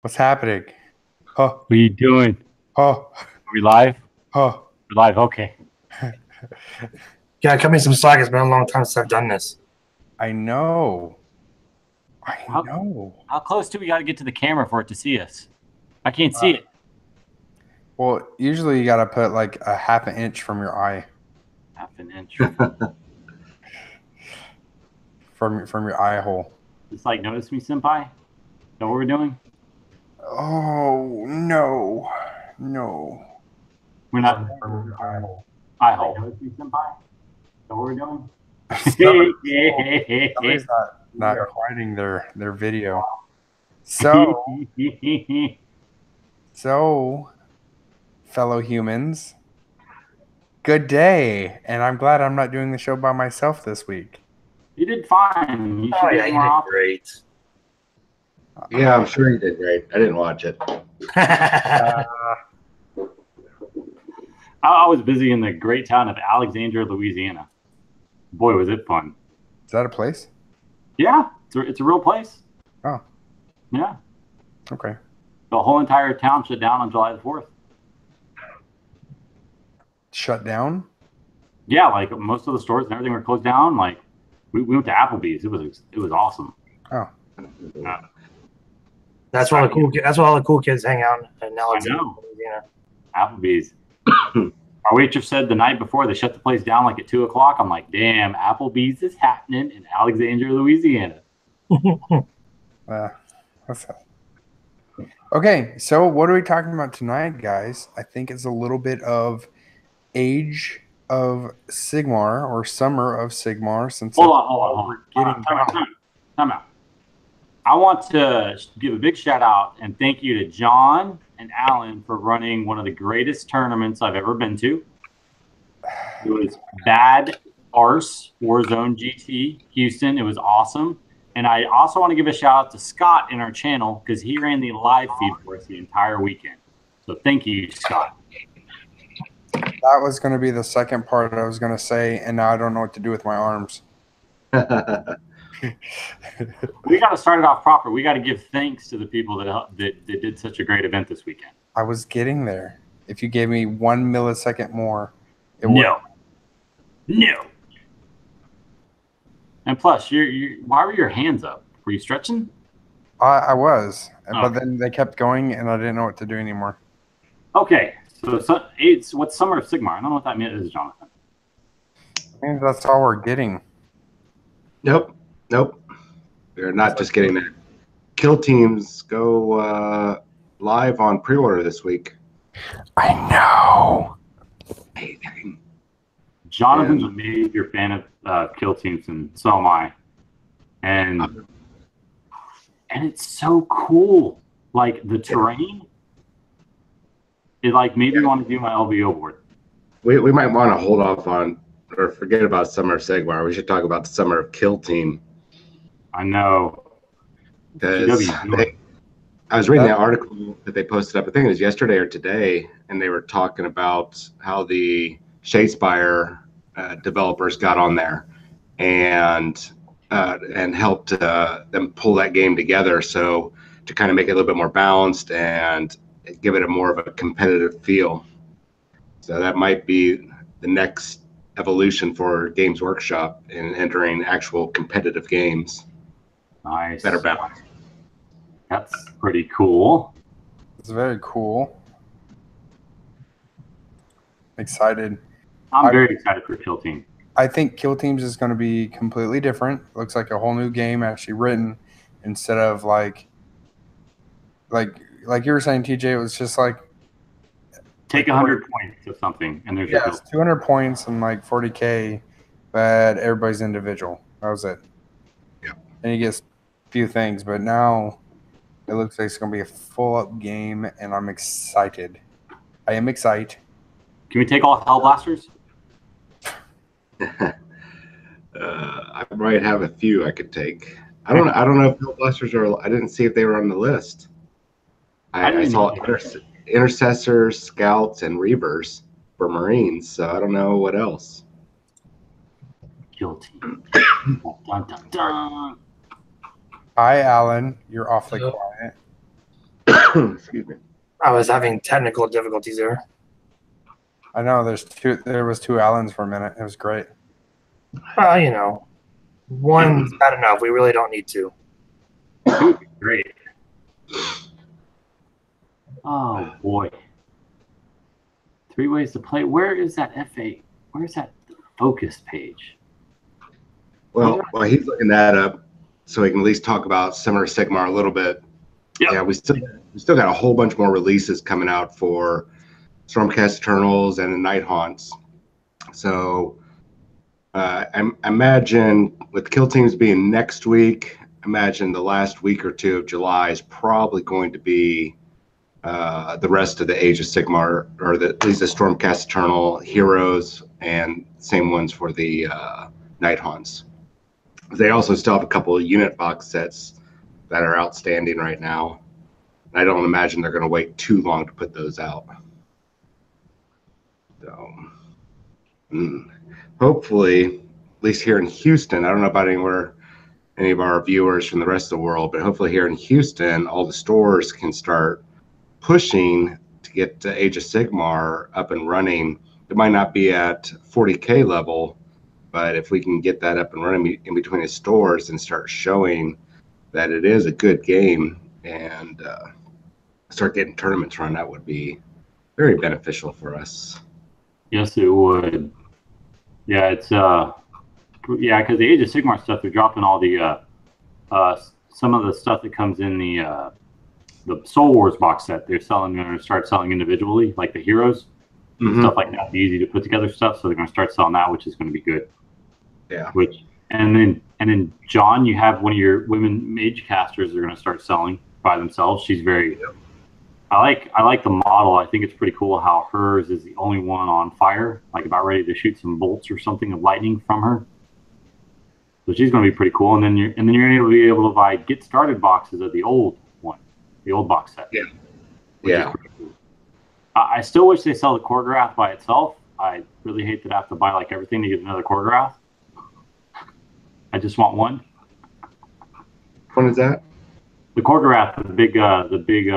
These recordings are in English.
What's happening? Huh, What are you doing? huh, Are we live? huh. We're live. Okay. Yeah, cut me some slack. It's been a long time since I've done this. I know. I How, know. how close do we got to get to the camera for it to see us? I can't see it. Well, usually you gotta put like a half an inch from your eye, Half an inch. from your eye hole. It's like, notice me, senpai? Is that what we're doing? Oh no, no. We're not. From your eye hole. Eye hole. Notice me, senpai? Is that what we're doing? Somebody's not quieting their video. So, fellow humans, good day, and I'm glad I'm not doing the show by myself this week. You did fine. You should Oh, do yeah, you more did often. great. Yeah, I'm sure you did great. I didn't watch it. I was busy in the great town of Alexandria, Louisiana. Boy, was it fun. Is that a place? Yeah, it's a real place. Oh, Yeah. okay. The whole entire town shut down on July the 4th. Shut down? Yeah, like most of the stores and everything were closed down. Like we went to Applebee's. It was awesome. Oh, That's where all the cool kids hang out in Alexandria, know. Louisiana. Applebee's. Our waitress said the night before they shut the place down like at 2:00. I'm like, damn, Applebee's is happening in Alexandria, Louisiana. what's that? Okay, so what are we talking about tonight, guys? I think it's a little bit of Age of Sigmar or Summer of Sigmar. Since Hold on. Getting Time out. I want to give a big shout out and thank you to John and Allan for running one of the greatest tournaments I've ever been to. It was Bad Arse Warzone GT Houston. It was awesome. And I also want to give a shout out to Scott in our channel because he ran the live feed for us the entire weekend. So thank you, Scott. That was going to be the second part I was going to say, and now I don't know what to do with my arms. We got to start it off proper. We got to give thanks to the people that did such a great event this weekend. I was getting there. If you gave me 1 millisecond more, it would. No. And plus, why were your hands up? Were you stretching? I was, Oh. but then they kept going, and I didn't know what to do anymore. Okay, so what's Summer of Sigmar? I don't know what that is, Jonathan. I mean, that's all we're getting. Nope. They're not just getting that. Kill teams go live on pre-order this week. I know. Jonathan's a major fan of Kill Teams, and so am I. And it's so cool. Like the terrain. It like made me want to do my LVO board. We might want to hold off on or forget about Summer of Sigmar. We should talk about the Summer of Kill Team. I know. Because I was reading that article that they posted up, I think it was yesterday or today, and they were talking about how the Shadespire developers got on there and helped them pull that game together. So to kind of make it a little bit more balanced and give it a more of a competitive feel. So that might be the next evolution for Games Workshop in entering actual competitive games. Nice. Better balance. That's pretty cool. It's very cool. Excited. I'm very excited for Kill Team. I think Kill Teams is going to be completely different. Looks like a whole new game actually written instead of like you were saying, TJ. It was just like Take 100 points of something, and there's it's 200 points and like 40K, but everybody's individual. That was it. Yeah. And you get a few things, but now it looks like it's going to be a full-up game, and I'm excited. I am excited. Can we take all Hellblasters? I might have a few I could take. I don't know if Hellblasters are. I didn't see if they were on the list. I saw intercessors, scouts, and reavers for Marines. So I don't know what else. Kill Team. Dun, dun, dun. Hi, Allan. You're awfully quiet. Excuse me. I was having technical difficulties there. I know there was two Allens for a minute. It was great. Well, you know, one's not enough. We really don't need two. Two, great. Oh boy. 3 ways to play. Where is that FA? Where is that focus page? Well, while he's looking that up, so we can at least talk about Summer Sigmar a little bit. Yep. Yeah, we still got a whole bunch more releases coming out for Stormcast Eternals and the Night Haunts. So I imagine with Kill Teams being next week, imagine the last week or two of July is probably going to be the rest of the Age of Sigmar, or at least the Stormcast Eternal heroes, and same ones for the Night Haunts. They also still have a couple of unit box sets that are outstanding right now. I don't imagine they're going to wait too long to put those out. So, hopefully, at least here in Houston, I don't know about any of our viewers from the rest of the world, but hopefully here in Houston, all the stores can start pushing to get Age of Sigmar up and running. It might not be at 40K level, but if we can get that up and running in between the stores and start showing that it is a good game and start getting tournaments run, that would be very beneficial for us. Yes, it would. Yeah, it's because the Age of Sigmar stuff, they're dropping all the some of the stuff that comes in the Soul Wars box set. They're going to start selling individually, like the heroes, stuff like that. The easy to put together stuff. So they're going to start selling that, which is going to be good. Yeah. And then John, you have one of your women mage casters they're going to start selling by themselves. She's very. I like the model. I think it's pretty cool how hers is the only one on fire, like about ready to shoot some bolts or something of lightning from her. So she's going to be pretty cool. And then you're going to be able to buy get started boxes of the old one, the old box set. Yeah. Yeah. Cool. I still wish they sell the choreograph by itself. I really hate that I have to buy like everything to get another choreograph. I just want one. What is that? The choreograph, the big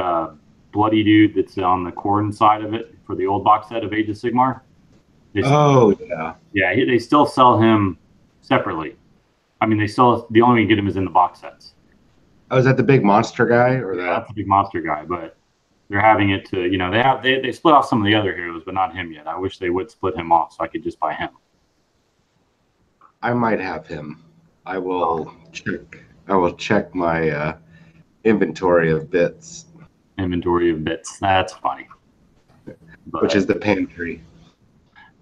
bloody dude that's on the Corden side of it for the old box set of Age of Sigmar. Yeah, they still sell him separately. I mean, the only way you get him is in the box sets. Oh, is that the big monster guy, or that? That's the big monster guy, but they're having it to, they split off some of the other heroes, but not him yet. I wish they would split him off so I could just buy him. I might have him. I will check my inventory of bits. Inventory of bits. That's funny. But, which is the pantry.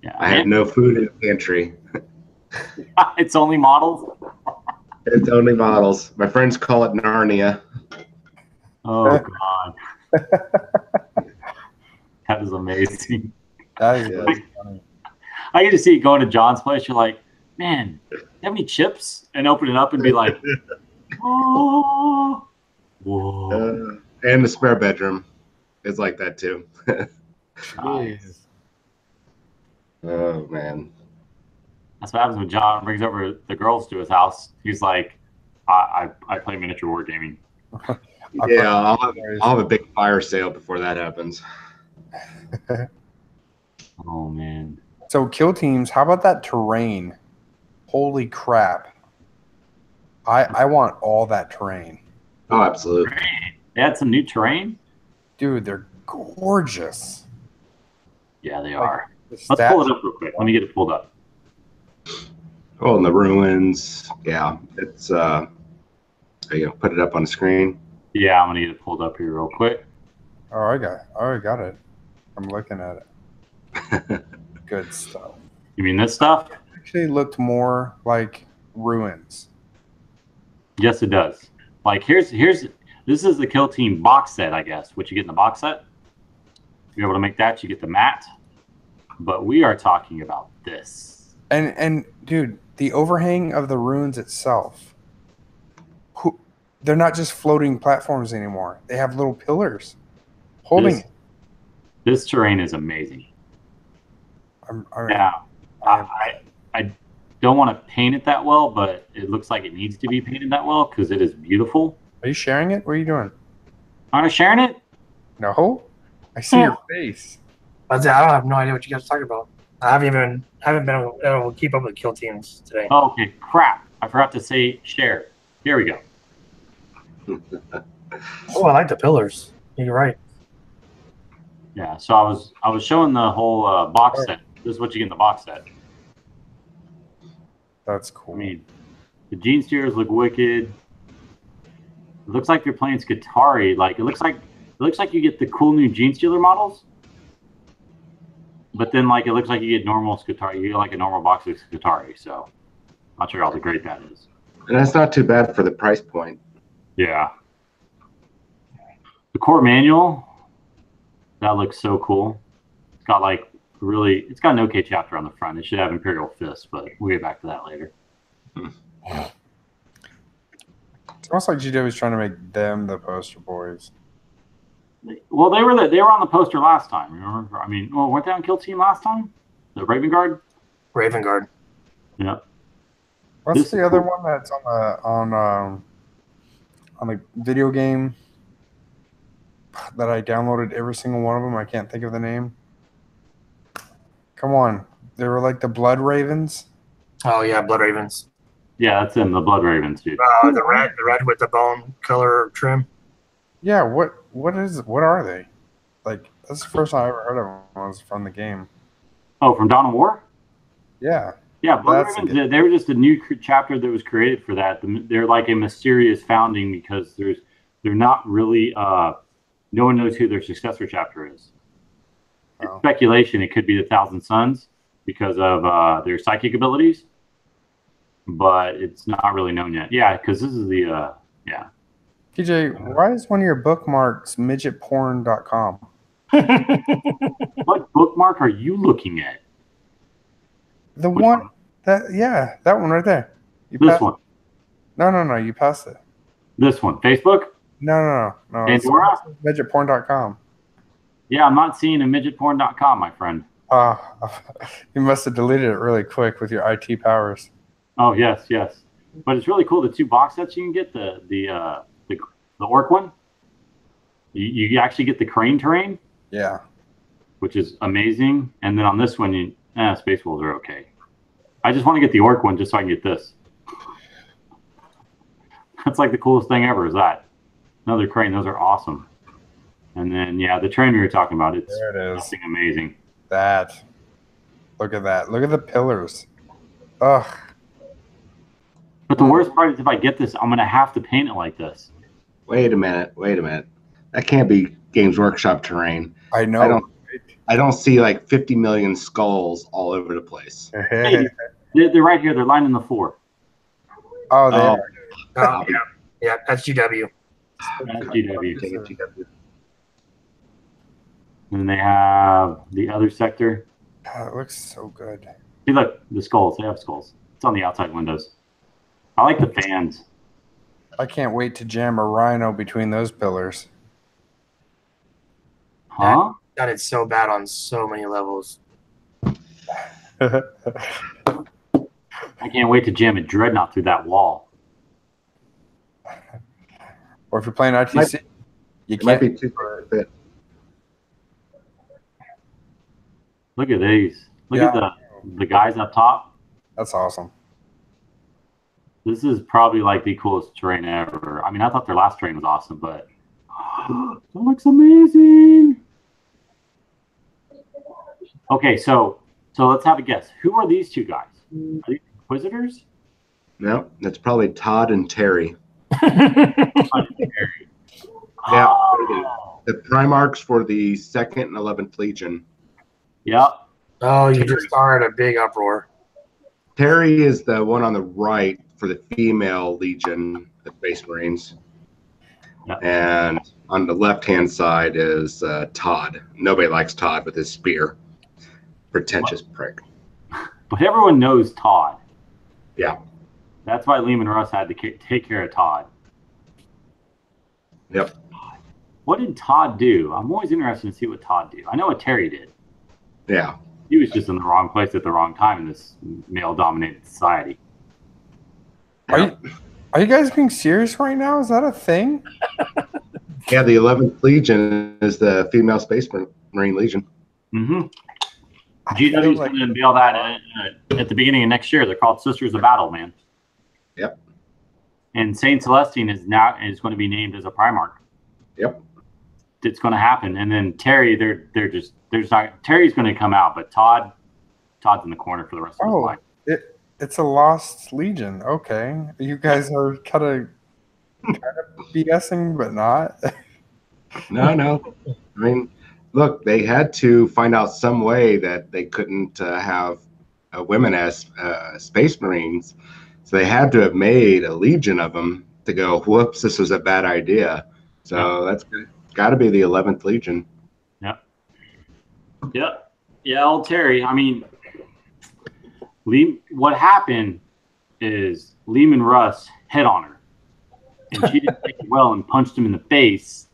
Yeah, I have no food in the pantry. It's only models? It's only models. My friends call it Narnia. Oh, God. That is amazing. That is really funny. I get to see it going to John's place. You're like, man, do you have any chips? And open it up and be like, oh, whoa. And the spare bedroom is like that too. Nice. Oh man, that's what happens when John brings over the girls to his house. He's like, I play miniature wargaming. Yeah, I'll have a big fire sale before that happens. Oh man. So Kill Teams, how about that terrain? Holy crap. I want all that terrain. Oh, absolutely. They had some new terrain? Dude, they're gorgeous. Yeah, they are. The Let's pull it up real quick. Let me get it pulled up. Oh, and the ruins. Yeah, it's there you go. Put it up on the screen. Yeah, I'm gonna get it pulled up here real quick. Oh, I already got it. I'm looking at it. Good stuff. You mean this stuff? Actually looked more like ruins. Yes, it does. Like here's this is the Kill Team box set, I guess. What you get in the box set. If you're able to make that, you get the mat. But we are talking about this. And dude, the overhang of the ruins itself. They're not just floating platforms anymore. They have little pillars holding it. This terrain is amazing. I don't want to paint it that well, but it looks like it needs to be painted that well because it is beautiful. Are you sharing it? What are you doing? Aren't I sharing it? No, I see your face. I don't have no idea what you guys are talking about. I haven't been able to keep up with kill teams today. Oh, okay, crap. I forgot to say share. Here we go. Oh, I like the pillars. You're right. Yeah, so I was showing the whole box set. This is what you get in the box set. That's cool. I mean, the gene steers look wicked. It looks like you're playing Skitarii. Like it looks like you get the cool new gene stealer models, but then like it looks like you get normal Skitarii. You get like a normal box of Skitarii. So, not sure how great that is. And that's not too bad for the price point. Yeah. The core manual, that looks so cool. It's got like it's got an OK chapter on the front. It should have Imperial Fist, but we'll get back to that later. It's almost like GW was trying to make them the poster boys. Well, they were on the poster last time. Remember? I mean, weren't they on Kill Team last time? The Raven Guard. Raven Guard. Yeah. What's the other one that's on the video game that I downloaded every single one of them? I can't think of the name. Come on, they were like the Blood Ravens. Oh yeah, Blood Ravens. Yeah, that's them, the Blood Ravens, dude. The red with the bone color trim. Yeah, what are they? Like that's the first time I ever heard of them was from the game. Oh, from Dawn of War? Yeah. Yeah, Blood Ravens, they were just a new chapter that was created for that. They're like a mysterious founding because they're not really no one knows who their successor chapter is. It's speculation. It could be the Thousand Suns because of their psychic abilities, but it's not really known yet. Yeah, because this is the yeah. TJ, why is one of your bookmarks midgetporn.com? What bookmark are you looking at? The one that one right there. This one. No, you passed it. This one. Facebook? No. Pandora? Midgetporn.com. Yeah, I'm not seeing a midgetporn.com, my friend. You must have deleted it really quick with your IT powers. Oh yes. But it's really cool. The two box sets you can get the orc one. You actually get the crane terrain. Yeah. Which is amazing. And then on this one, Space Wolves are okay. I just want to get the orc one just so I can get this. That's like the coolest thing ever. Is that another crane? Those are awesome. And then the train we were talking about. It's there it is. Something amazing. Look at that. Look at the pillars. Ugh. But the worst part is if I get this, I'm gonna have to paint it like this. Wait a minute. That can't be Games Workshop terrain. I know. I don't see like 50 million skulls all over the place. Hey, they're right here. They're lining the floor. Oh, they are. Oh, yeah, that's GW. That's GW. And then they have the other sector. Oh, it looks so good. See, look, the skulls. They have skulls. It's on the outside windows. I like the fans. I can't wait to jam a rhino between those pillars. Huh? That is so bad on so many levels. I can't wait to jam a dreadnought through that wall. Or if you're playing ITC, you might can't. be too far a bit. Look at these. Look at the guys up top. That's awesome. This is probably like the coolest terrain ever. I mean, I thought their last terrain was awesome, but that looks amazing. Okay, so let's have a guess. Who are these two guys? Are these Inquisitors? No, that's probably Todd and Terry. Terry. Yeah, Oh. the Primarchs for the 2nd and 11th Legion. Yep. Oh, you just started a big uproar. Terry is the one on the right for the female Legion, the Space Marines. Yep. And on the left-hand side is Todd. Nobody likes Todd with his spear. Pretentious prick. But everyone knows Todd. Yeah. That's why Lehman Russ had to take care of Todd. Yep. What did Todd do? I'm always interested to see what Todd did. I know what Terry did. Yeah. He was just in the wrong place at the wrong time in this male-dominated society. Are you guys being serious right now? Is that a thing? Yeah, the 11th Legion is the female Space Marine Legion. Mm-hmm. GW is going to unveil that at the beginning of next year. They're called Sisters of Battle, man. Yep. And Saint Celestine is going to be named as a Primarch. Yep. It's going to happen. And then Terry, there's not Terry's going to come out, but Todd's in the corner for the rest of his life. It's a lost Legion. Okay, you guys are kind of BSing, but not. No. I mean, look, they had to find out some way that they couldn't have women as Space Marines, so they had to have made a Legion of them to go, whoops, this was a bad idea. So that's got to be the 11th Legion. Yep. Yeah, old Terry. I mean, what happened is Lehman Russ hit on her, and she didn't take it well and punched him in the face,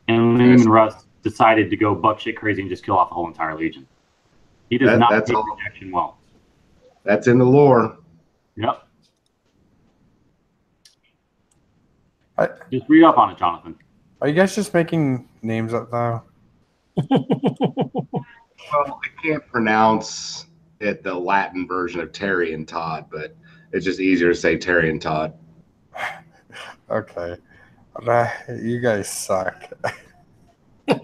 and Lehman Russ decided to go buck shit crazy and just kill off the whole entire Legion. He does not take rejection well. That's in the lore. Yep. Just read up on it, Jonathan. Are you guys just making names up, though? Well, I can't pronounce it the Latin version of Terry and Todd, but it's just easier to say Terry and Todd. Okay. You guys suck. Wait,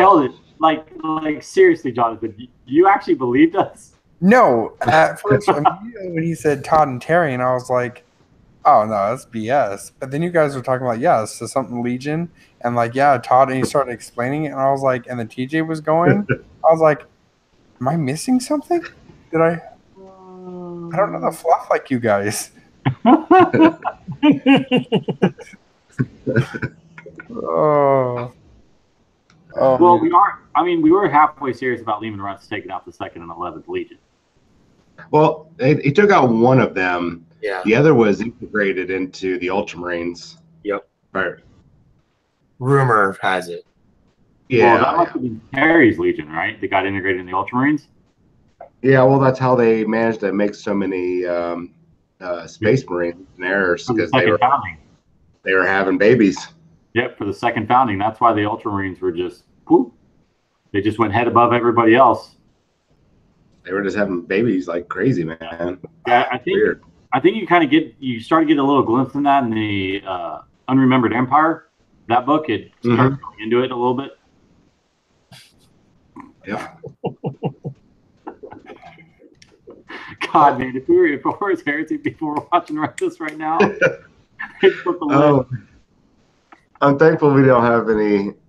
hold it. Like seriously, Jonathan, you actually believed us? No. At first, immediately when he said Todd and Terry, and I was like, oh, no, that's BS. But then you guys were talking about, so something Legion. And Todd, and he started explaining it. And I was like, and then TJ was going. I was like, am I missing something? Did I don't know the fluff like you guys. Oh. Well, we are. I mean, we were halfway serious about Lehman Russ taking out the 2nd and 11th Legion. Well, he took out one of them. Yeah. The other was integrated into the Ultramarines. Yep. Right. Rumor has it. Yeah. Well, that must have been Terry's Legion, right? That got integrated in the Ultramarines. Yeah. Well, that's how they managed to make so many Space Marine errors, because they were having babies. Yep, for the 2nd founding. That's why the Ultramarines were just whoop. They just went head above everybody else. They were just having babies like crazy, man. Yeah, I think you start to get a little glimpse in that in the Unremembered Empire. That book, it starts going into it a little bit. Yeah. God, man, if we were as heresy people were watching this right now, I'm thankful we don't have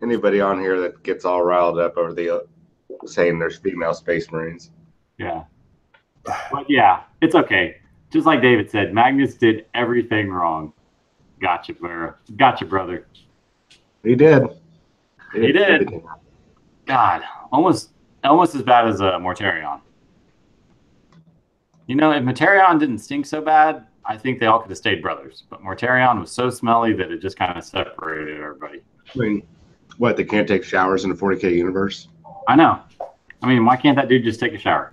anybody on here that gets all riled up over the saying there's female Space Marines. Yeah. But yeah, it's okay. Just like David said, Magnus did everything wrong. Gotcha, Vera. Gotcha, brother. He did. He did. God, almost as bad as Mortarion. You know, if Mortarion didn't stink so bad, I think they all could have stayed brothers. But Mortarion was so smelly that it just kind of separated everybody. I mean, what, they can't take showers in a 40K universe? I know. I mean, why can't that dude just take a shower?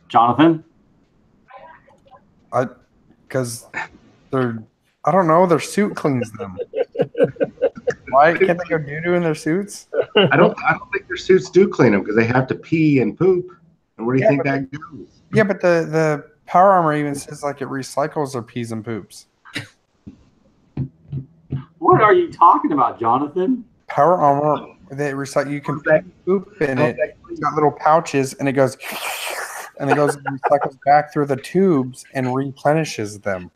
Jonathan? Because I don't know, their suit cleans them. Why can't they go doo-doo in their suits? I don't think their suits do clean them, because they have to pee and poop. And where do you think that goes? Yeah, but the power armor even says it recycles their pees and poops. What are you talking about, Jonathan? Power armor, they recycle. You can poop in it. It's got little pouches, and it goes, and recycles back through the tubes and replenishes them.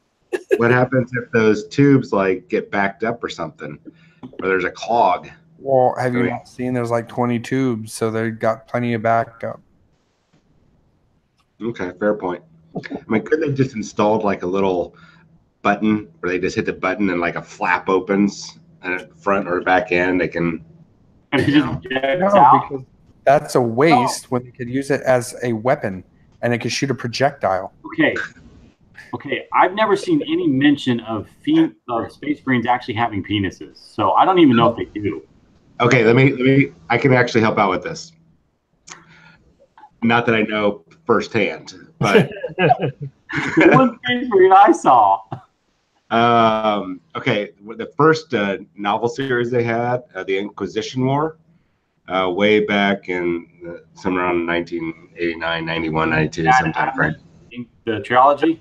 What happens if those tubes get backed up or something, or there's a clog? Well, have you not seen? There's 20 tubes, so they've got plenty of backup. Okay, fair point. I mean, could they just installed a little button where they just hit the button and a flap opens and at the front or back end they can? No, because that's a waste when they could use it as a weapon and it could shoot a projectile. Okay. I've never seen any mention of Space Marines actually having penises, so I don't even know if they do. Okay, let me. I can actually help out with this. Not that I know firsthand, but the one Space Marine I saw Okay, the first novel series they had, the Inquisition War, way back in somewhere around 1989, 91, 92, sometime frame. The trilogy?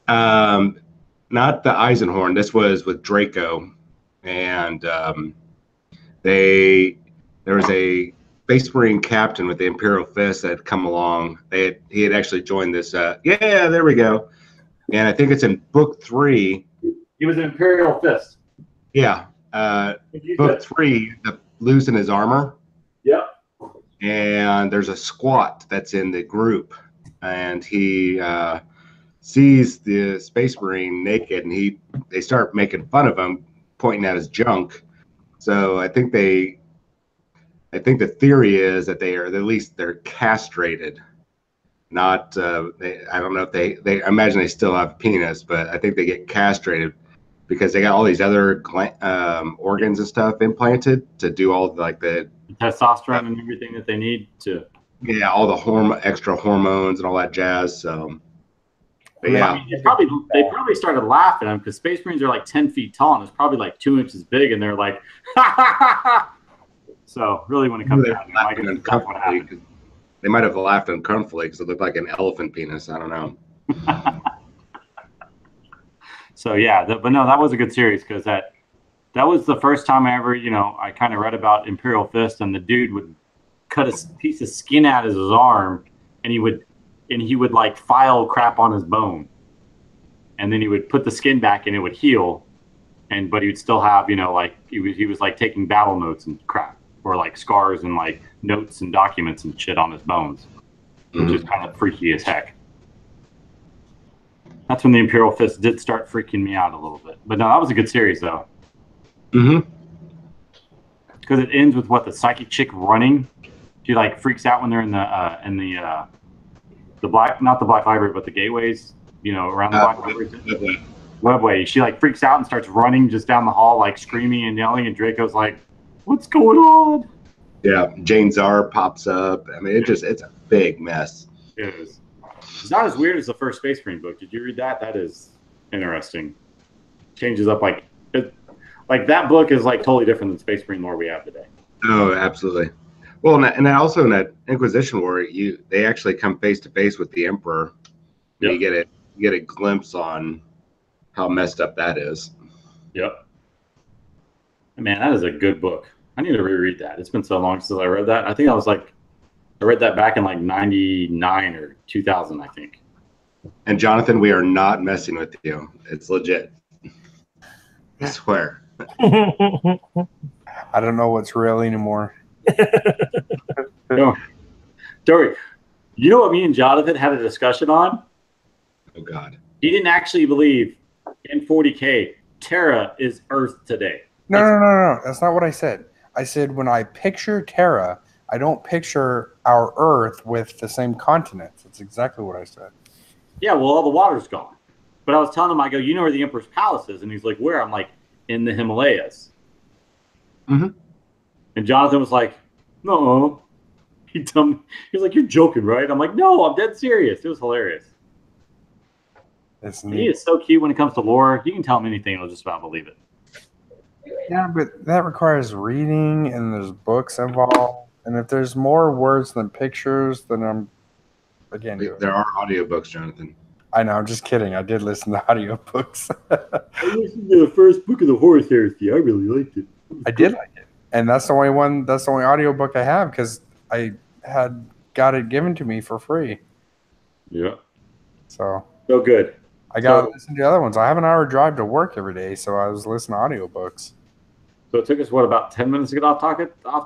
Not the Eisenhorn. This was with Draco, and there was a Space Marine captain with the Imperial Fist that had come along. He had actually joined this. Yeah, there we go. And I think it's in book 3. He was an Imperial Fist. Yeah. Book 3, losing his armor. Yep. And there's a squat that's in the group, and he sees the Space Marine naked, and they start making fun of him, pointing at his junk. So I think the theory is that they're castrated. Not I don't know if I imagine they still have a penis, but I think they get castrated because they got all these other organs and stuff implanted to do all the testosterone and everything that they need to. Yeah, all the extra hormones and all that jazz. So, but yeah, I mean, they probably started laughing at him because Space Marines are like 10 feet tall and it's probably like 2 inches big, and they're like, ha ha ha ha. So really, when it comes down to it, that's what happened. They might have laughed uncomfortably because it looked like an elephant penis. I don't know. So yeah, but no, that was a good series because that was the first time I ever, I kind of read about Imperial Fist, and the dude would cut a piece of skin out of his arm, and he would like file crap on his bone, and then he would put the skin back and it would heal, but he would still have, like he was like taking battle notes and crap, or like scars and like notes and documents and shit on his bones, which is kind of freaky as heck. That's when the Imperial Fist did start freaking me out a little bit. But no, that was a good series though. Mm-hmm. Because it ends with the psychic chick running. She like freaks out when they're in the black, not the Black Library, but the gateways, around the Black Library. Webway. She like freaks out and starts running just down the hall, like screaming and yelling, and Draco's like, "What's going on?" Yeah, Jane Czar pops up. I mean, it's a big mess. It is. It's not as weird as the first Space Marine book. Did you read that? That is interesting. Changes up like that book is like totally different than Space Marine lore we have today. Oh, absolutely. Well, and also in that Inquisition War, they actually come face to face with the Emperor. Yep. You get a glimpse on how messed up that is. Yep. Man, that is a good book. I need to reread that. It's been so long since I read that. I think I read that back in like 99 or 2000, I think. And Jonathan, we are not messing with you. It's legit. I swear. I don't know what's real anymore. No. Dory, you know what me and Jonathan had a discussion on? Oh, God. He didn't actually believe in 40K, Terra is Earth today. No. That's not what I said. I said when I picture Terra, I don't picture our Earth with the same continents. That's exactly what I said. Yeah, well, all the water's gone. But I was telling him, I go, you know where the Emperor's Palace is? And he's like, where? I'm like, in the Himalayas. Mm-hmm. And Jonathan was like, no. He was like, you're joking, right? I'm like, no, I'm dead serious. It was hilarious. He is so cute when it comes to lore. You can tell him anything, he'll just about believe it. Yeah, but that requires reading, and there's books involved. And if there's more words than pictures, then I'm again. There are audiobooks, Jonathan. I know. I'm just kidding. I did listen to audiobooks. I listened to the first book of the Horus Heresy. I really liked it. I did like it, and that's the only one. That's the only audiobook I have because I had got it given to me for free. Yeah. So good. I got to listen to the other ones. I have an hour drive to work every day, so I was listening to audiobooks. So it took us, about 10 minutes to get off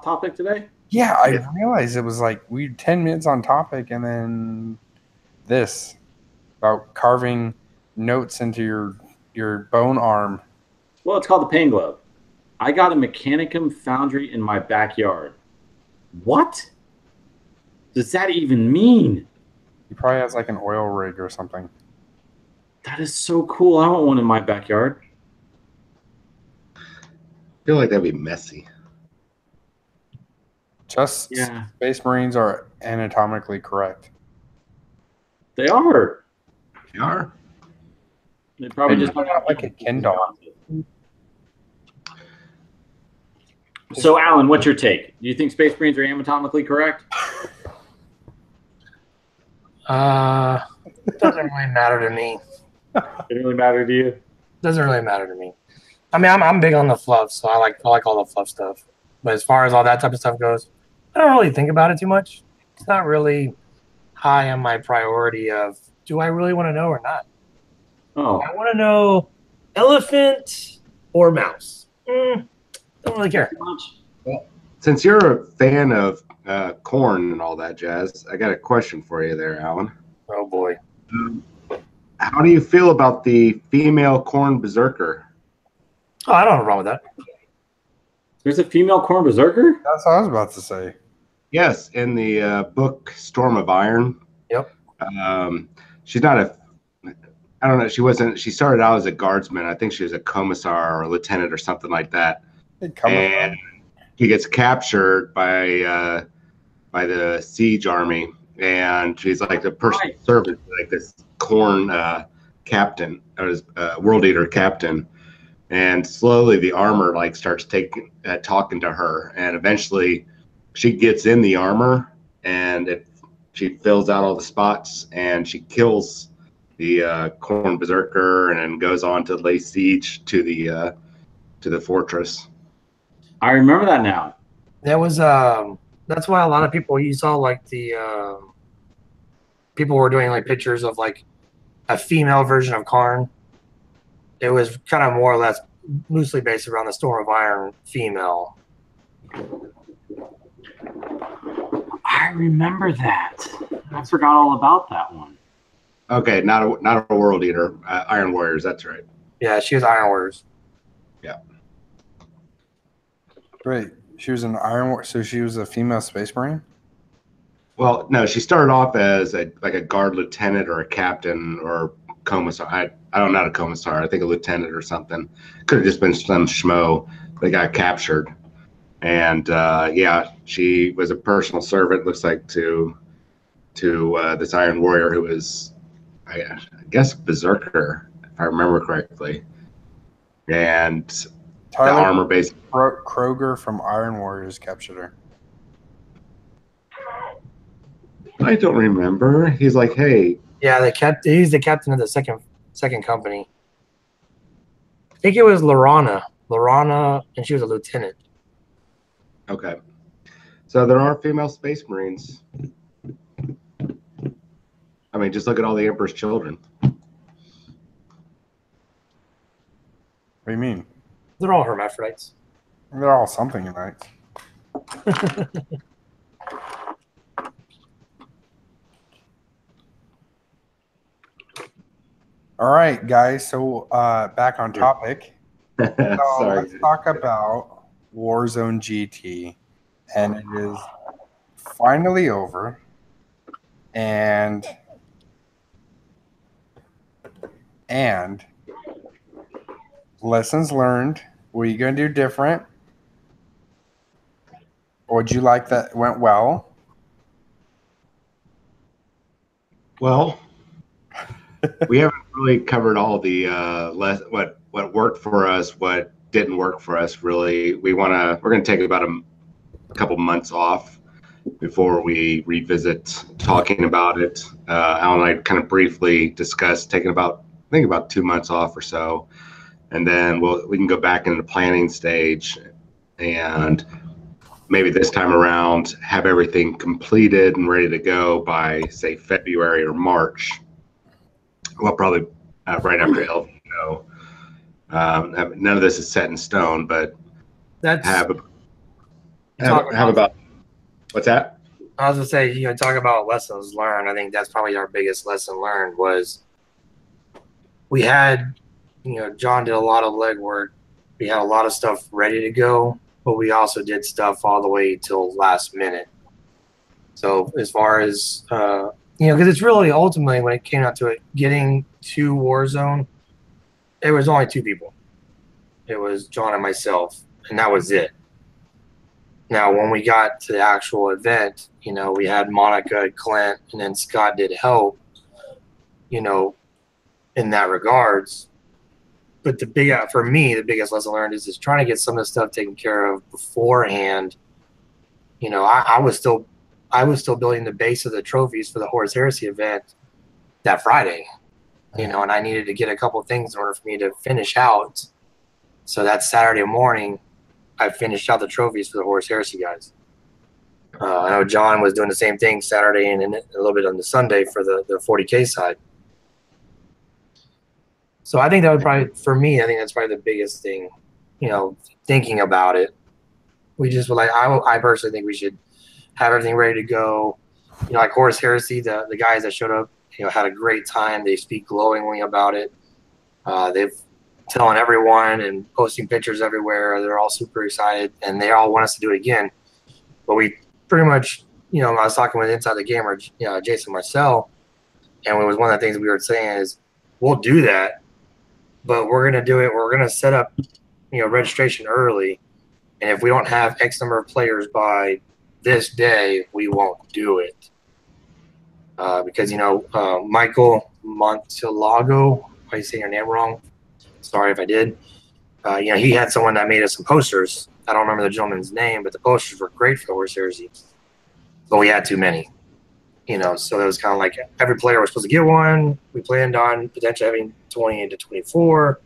topic today? Yeah, I realized it was like 10 minutes on topic, and then this about carving notes into your bone arm. Well, it's called the Pain Glove. I got a Mechanicum foundry in my backyard. What does that even mean? He probably has like an oil rig or something. That is so cool. I want one in my backyard. I feel like that'd be messy. Space Marines are anatomically correct. They are. They are. They probably just not like a Kindle. So, Alan, what's your take? Do you think Space Marines are anatomically correct? It doesn't really matter to me. It doesn't really matter to you? Doesn't really matter to me. I mean, I'm big on the fluff, so I like all the fluff stuff. But as far as all that type of stuff goes, I don't really think about it too much. It's not really high on my priority of do I really want to know or not. Oh, I want to know elephant or mouse. Don't really care. Well, since you're a fan of corn and all that jazz, I got a question for you there, Alan. Oh boy. How do you feel about the female corn berserker? Oh, I don't have a problem with that. there's a female corn berserker? That's what I was about to say. Yes, in the book Storm of Iron. Yep. She's not a. I don't know. She wasn't. She started out as a guardsman. I think she was a commissar or a lieutenant or something like that. And he gets captured by the siege army, and she's like the personal servant, like this corn captain, or world eater captain. And slowly the armor like starts talking to her, and eventually she gets in the armor, and she fills out all the spots, and she kills the corn berserker, and then goes on to lay siege to the fortress. I remember that now. That was that's why a lot of people, you saw like the people were doing like pictures of like a female version of Karn. It was kind of more or less loosely based around the Storm of Iron female. I remember that. I forgot all about that one. Okay, not a world eater. Iron Warriors. That's right. Yeah, she was Iron Warriors. Yeah. Great. She was an Iron War, so she was a female Space Marine? Well, no, she started off as a guard lieutenant or a captain or commissar. I don't know, not a commissar. I think a lieutenant or something. Could have just been some schmo that got captured. And yeah, she was a personal servant, looks like, to this Iron Warrior who was, I guess, berserker, if I remember correctly. And Tyler, the armor basically. Kroger from Iron Warriors captured her. I don't remember. He's like, hey. Yeah, he's the captain of the second company. I think it was Lorana, and she was a lieutenant. Okay. So there are female Space Marines. I mean, just look at all the Emperor's children. What do you mean? They're all hermaphrodites. They're all something tonight. All right, guys. So back on topic. Sorry. Let's talk about Warzone GT, and it is finally over. And lessons learned. What are you going to do different? What'd you like that went well? Well, we haven't really covered all the what worked for us, what didn't work for us. Really, we're gonna take about a couple months off before we revisit talking about it. Alan and I kind of briefly discussed taking about 2 months off or so, and then we can go back into the planning stage, and maybe this time around have everything completed and ready to go by, say, February or March. Well, probably right after LVO. None of this is set in stone, but have about what's that? I was gonna say, talk about lessons learned. I think that's probably our biggest lesson learned was we had, John did a lot of legwork. We had a lot of stuff ready to go, but we also did stuff all the way till last minute. So as far as because it's really ultimately, when it came down to it, getting to Warzone, there was only 2 people. It was John and myself, and that was it. Now, when we got to the actual event, we had Monica, Clint, and then Scott did help, in that regards. but for me, the biggest lesson learned is just trying to get some of the stuff taken care of beforehand. You know, I was still building the base of the trophies for the Horus Heresy event that Friday, you know, and I needed to get a couple things in order for me to finish out. So that Saturday morning, I finished out the trophies for the Horus Heresy guys. I know John was doing the same thing Saturday and a little bit on the Sunday for the 40K side. So I think that would probably, for me, I think that's probably the biggest thing, you know, thinking about it. We just would I personally think we should have everything ready to go. You know, like Horus Heresy, the guys that showed up, you know, had a great time. They speak glowingly about it. They've telling everyone and posting pictures everywhere. They're all super excited, and they all want us to do it again. But we pretty much, you know, I was talking with Inside the Gamer, you know, Jason Marcel, and it was one of the things we were saying is we'll do that, but we're going to do it. We're going to set up, you know, registration early. And if we don't have X number of players by this day, we won't do it. Because, you know, Michael Montilago, if I say your name wrong, sorry if I did. You know, he had someone that made us some posters. I don't remember the gentleman's name, but the posters were great for the Horus Heresy. But we had too many. You know, so it was kind of like every player was supposed to get one. We planned on potentially having 20 to 24.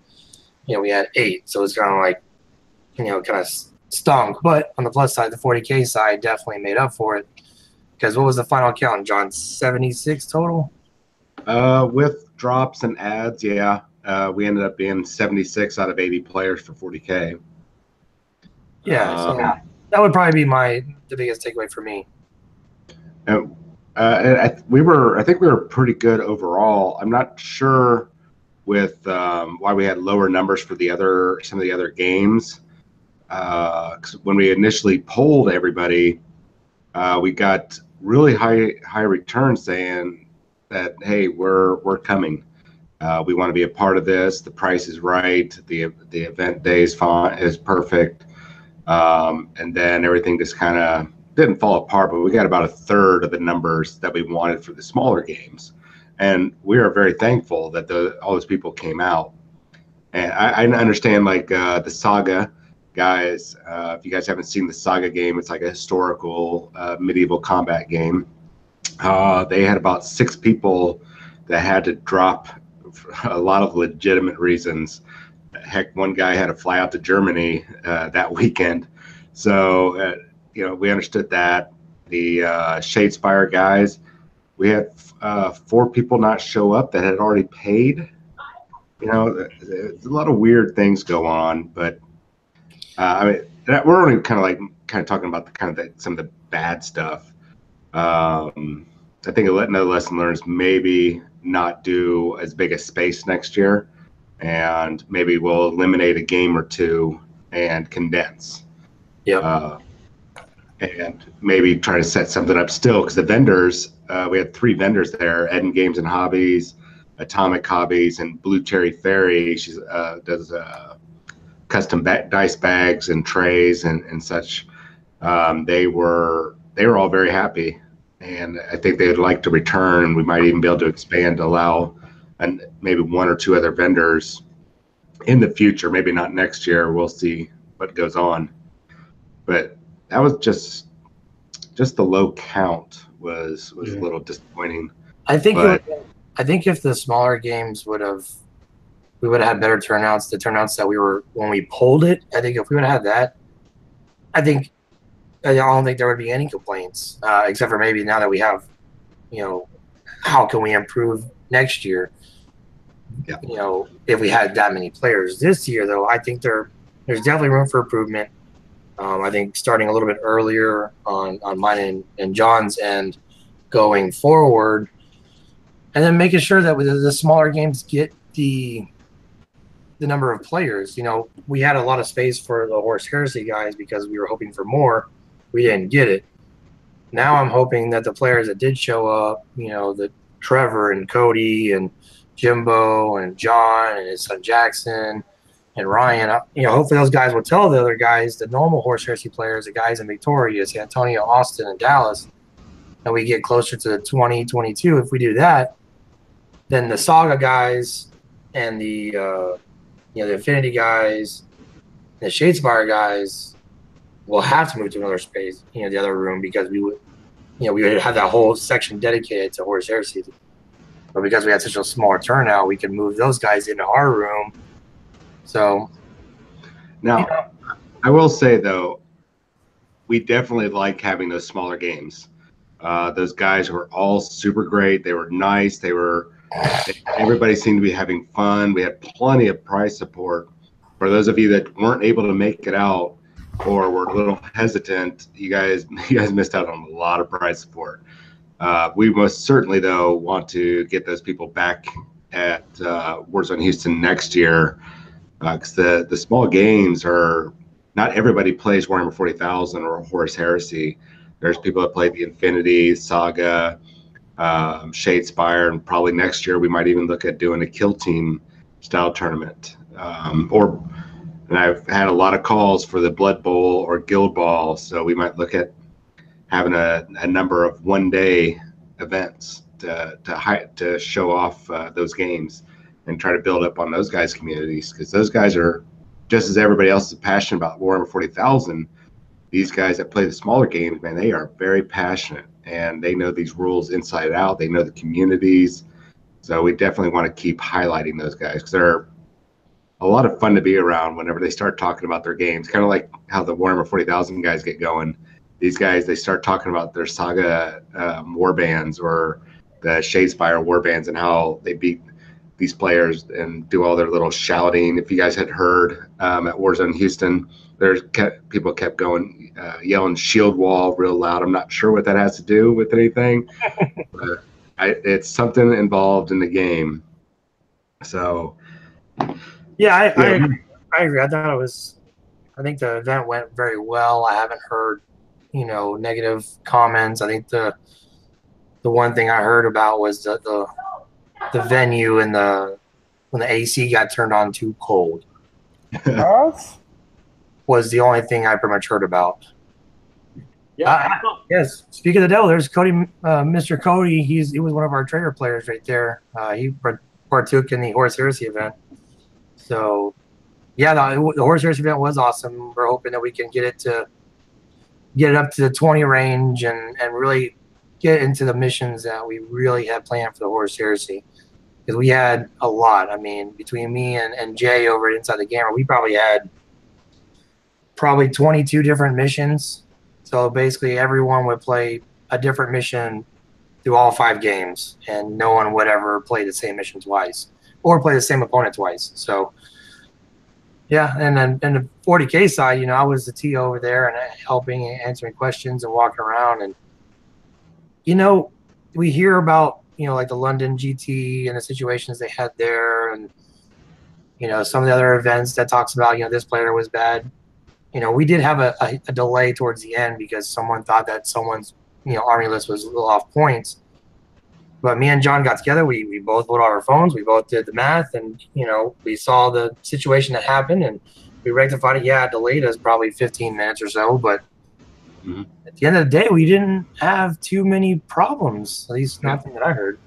You know, we had 8. So it was kind of like, you know, kind of stunk. But on the plus side, the 40K side definitely made up for it. Because what was the final count, John? 76 total? With drops and ads, yeah. We ended up being 76 out of 80 players for 40K. Yeah, so that would probably be the biggest takeaway for me. I think we were pretty good overall. I'm not sure with why we had lower numbers for some of the other games. 'Cause when we initially polled everybody, we got really high returns saying that, hey, we're coming. We want to be a part of this. The price is right. The event day is fine, is perfect. And then everything just kind of didn't fall apart, but we got about a third of the numbers that we wanted for the smaller games. And we are very thankful that all those people came out. And I understand, like, the Saga guys, if you guys haven't seen the Saga game, it's like a historical medieval combat game. They had about 6 people that had to drop for a lot of legitimate reasons. Heck, one guy had to fly out to Germany that weekend. So, you know, we understood that. The Shadespire guys, we had 4 people not show up that had already paid. You know, there's a lot of weird things go on, but I mean, we're only kind of talking about some of the bad stuff. I think another lesson learned is maybe not do as big a space next year, and maybe we'll eliminate a game or 2 and condense. Yeah. And maybe try to set something up still, because the vendors, we had 3 vendors there: Eden Games and Hobbies, Atomic Hobbies, and Blue Cherry Fairy. She does custom dice bags and trays and such. They were all very happy, and I think they would like to return. We might even be able to expand to allow maybe 1 or 2 other vendors in the future. Maybe not next year. We'll see what goes on. But that was just the low count was a little disappointing. I think if the smaller games we would have had better turnouts. The turnouts that we were when we pulled it, I think if we would have had that, I don't think there would be any complaints, except for maybe now that we have, you know, how can we improve next year? Yeah. You know, if we had that many players this year, though, I think there's definitely room for improvement. I think starting a little bit earlier on mine and John's end going forward, and then making sure that with the smaller games get the number of players. You know, we had a lot of space for the Horus Heresy guys because we were hoping for more. We didn't get it. Now I'm hoping that the players that did show up, you know, the Trevor and Cody and Jimbo and John and his son Jackson and Ryan, you know, hopefully those guys will tell the other guys, the normal Horus Heresy players, the guys in Victoria, San Antonio, Austin, and Dallas, and we get closer to 2022. If we do that, then the Saga guys and the the Affinity guys, the Shadespire guys will have to move to another space, the other room, because we would have that whole section dedicated to Horus Heresy. But because we had such a small turnout, we could move those guys into our room. So now, I will say though, we definitely like having those smaller games. Those guys were all super great. They were nice. Everybody seemed to be having fun. We had plenty of prize support. For those of you that weren't able to make it out or were a little hesitant, you guys missed out on a lot of prize support. We most certainly, though, want to get those people back at Warzone Houston next year, because the small games are not everybody plays Warhammer 40,000 or Horus Heresy. There's people that play the Infinity, Saga, Shadespire, and probably next year we might even look at doing a kill team style tournament. And I've had a lot of calls for the Blood Bowl or Guild Ball, so we might look at having a number of one-day events to show off those games and try to build up on those guys' communities, because those guys are, just as everybody else is passionate about Warhammer 40,000, these guys that play the smaller games, man, they are very passionate and they know these rules inside out. They know the communities. So we definitely want to keep highlighting those guys, because they're a lot of fun to be around whenever they start talking about their games. Kind of like how the Warhammer 40,000 guys get going. These guys, they start talking about their Saga war bands or the Shadespire war bands and how they beat these players and do all their little shouting. If you guys had heard at Warzone Houston, people kept going, yelling "shield wall" real loud. I'm not sure what that has to do with anything, but it's something involved in the game. So, yeah, I agree. I think the event went very well. I haven't heard, negative comments. I think the one thing I heard about was the venue and when the AC got turned on too cold. Was the only thing I pretty much heard about. Yeah. Yes. Speaking of the devil, there's Cody, Mr. Cody. He was one of our trader players right there. He partook in the Horus Heresy event. So, yeah, the Horus Heresy event was awesome. We're hoping that we can get it up to the 20 range and really get into the missions that we really had planned for the Horus Heresy. Because we had a lot. I mean, between me and Jay over at Inside the Gamer, we probably had 22 different missions. So basically everyone would play a different mission through all 5 games, and no one would ever play the same mission twice or play the same opponent twice. So yeah, and then in the 40K side, I was the T over there and helping and answering questions and walking around. And we hear about like the London GT and the situations they had there, and some of the other events that talks about this player was bad. We did have a delay towards the end because someone thought that someone's army list was a little off points. But me and John got together. We both loaded our phones. We both did the math, and we saw the situation that happened, and we rectified it. Yeah, it delayed us probably 15 minutes or so, but at the end of the day, we didn't have too many problems. At least nothing that I heard.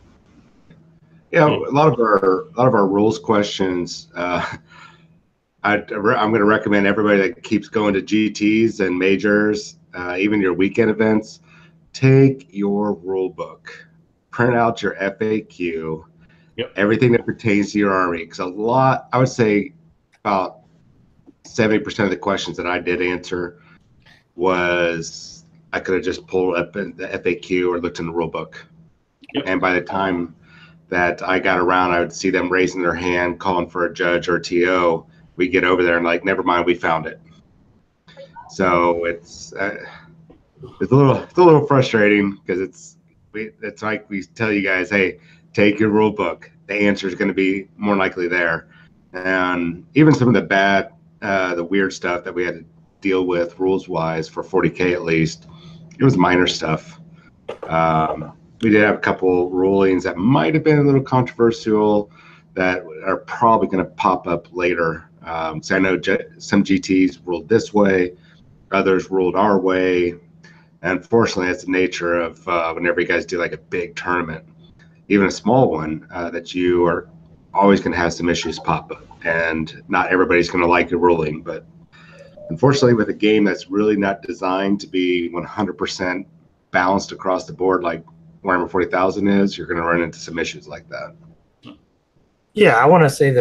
Yeah, a lot of our rules questions. I'm going to recommend everybody that keeps going to GTs and majors, even your weekend events, take your rule book, print out your FAQ, everything that pertains to your army. Because I would say about 70% of the questions that I did answer was I could have just pulled up in the FAQ or looked in the rule book. And by the time that I got around, I would see them raising their hand, calling for a judge or a TO. We get over there and like, never mind, we found it. So it's a little frustrating, because it's like we tell you guys, hey, take your rule book. The answer is going to be more likely there. And even some of the weird stuff that we had to deal with rules wise for 40K at least, it was minor stuff. We did have a couple rulings that might have been a little controversial that are probably going to pop up later. So I know some GTs ruled this way, others ruled our way. And unfortunately, that's the nature of whenever you guys do like a big tournament, even a small one, that you are always going to have some issues pop up, and not everybody's going to like your ruling. But unfortunately, with a game that's really not designed to be 100% balanced across the board like Warhammer 40,000 is, you're going to run into some issues like that. Yeah, I want to say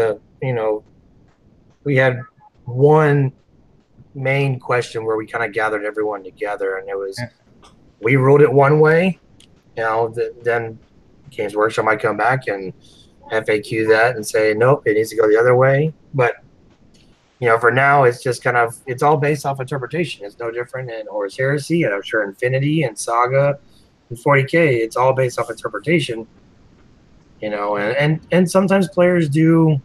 we had one main question where we kind of gathered everyone together, and it was we ruled it one way. Then Games Workshop might come back and FAQ that and say nope, it needs to go the other way. But for now, it's just it's all based off interpretation. It's no different in Horus Heresy, and I'm sure Infinity and Saga and 40K. It's all based off interpretation. And sometimes players do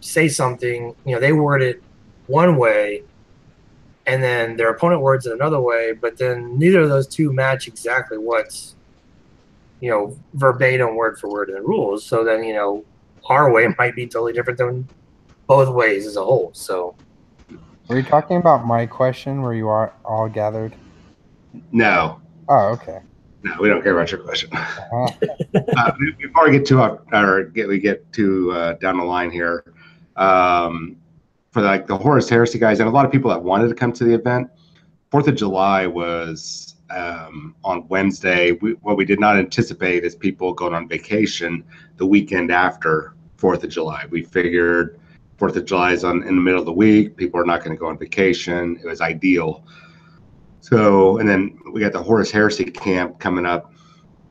say something. They word it one way, and then their opponent words it another way. But then neither of those two match exactly what's verbatim, word for word in the rules. So then our way might be totally different than both ways as a whole. So, were you talking about my question where you are all gathered? No. Oh, okay. No, we don't care about your question. Before I get to down the line here, for the Horus Heresy guys and a lot of people that wanted to come to the event, 4th of July was on Wednesday. What we did not anticipate is people going on vacation the weekend after 4th of July. We figured 4th of July is in the middle of the week. People are not going to go on vacation. It was ideal. So, and then we got the Horus Heresy camp coming up,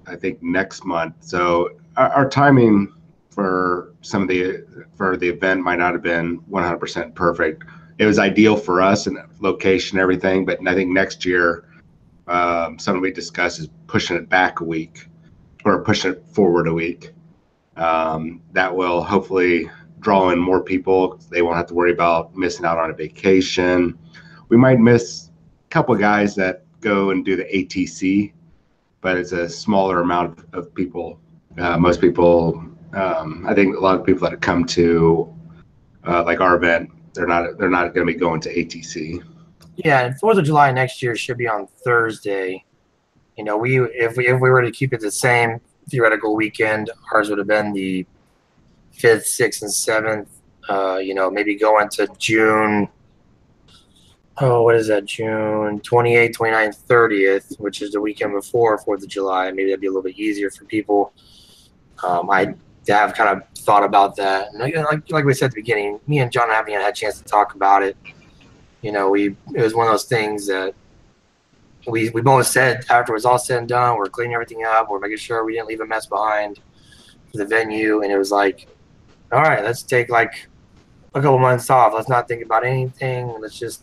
I think next month. So our timing for the event might not have been 100% perfect. It was ideal for us and location, everything. But I think next year, something we discussed is pushing it back a week or pushing it forward a week. That will hopefully draw in more people. They won't have to worry about missing out on a vacation. We might miss couple of guys that go and do the ATC, but it's a smaller amount of people. Most people, I think a lot of people that have come to like our event, they're not going to be going to ATC. Yeah, and 4th of July next year should be on Thursday. If we were to keep it the same theoretical weekend, ours would have been the 5th, 6th, and 7th. Maybe go into June. Oh, what is that? June 28th, 29th, 30th, which is the weekend before 4th of July. Maybe that'd be a little bit easier for people. I have kind of thought about that. And like we said at the beginning, me and John haven't had a chance to talk about it. It was one of those things that we both said after it was all said and done, we're cleaning everything up. We're making sure we didn't leave a mess behind for the venue. And it was like, all right, let's take like a couple months off. Let's not think about anything. Let's just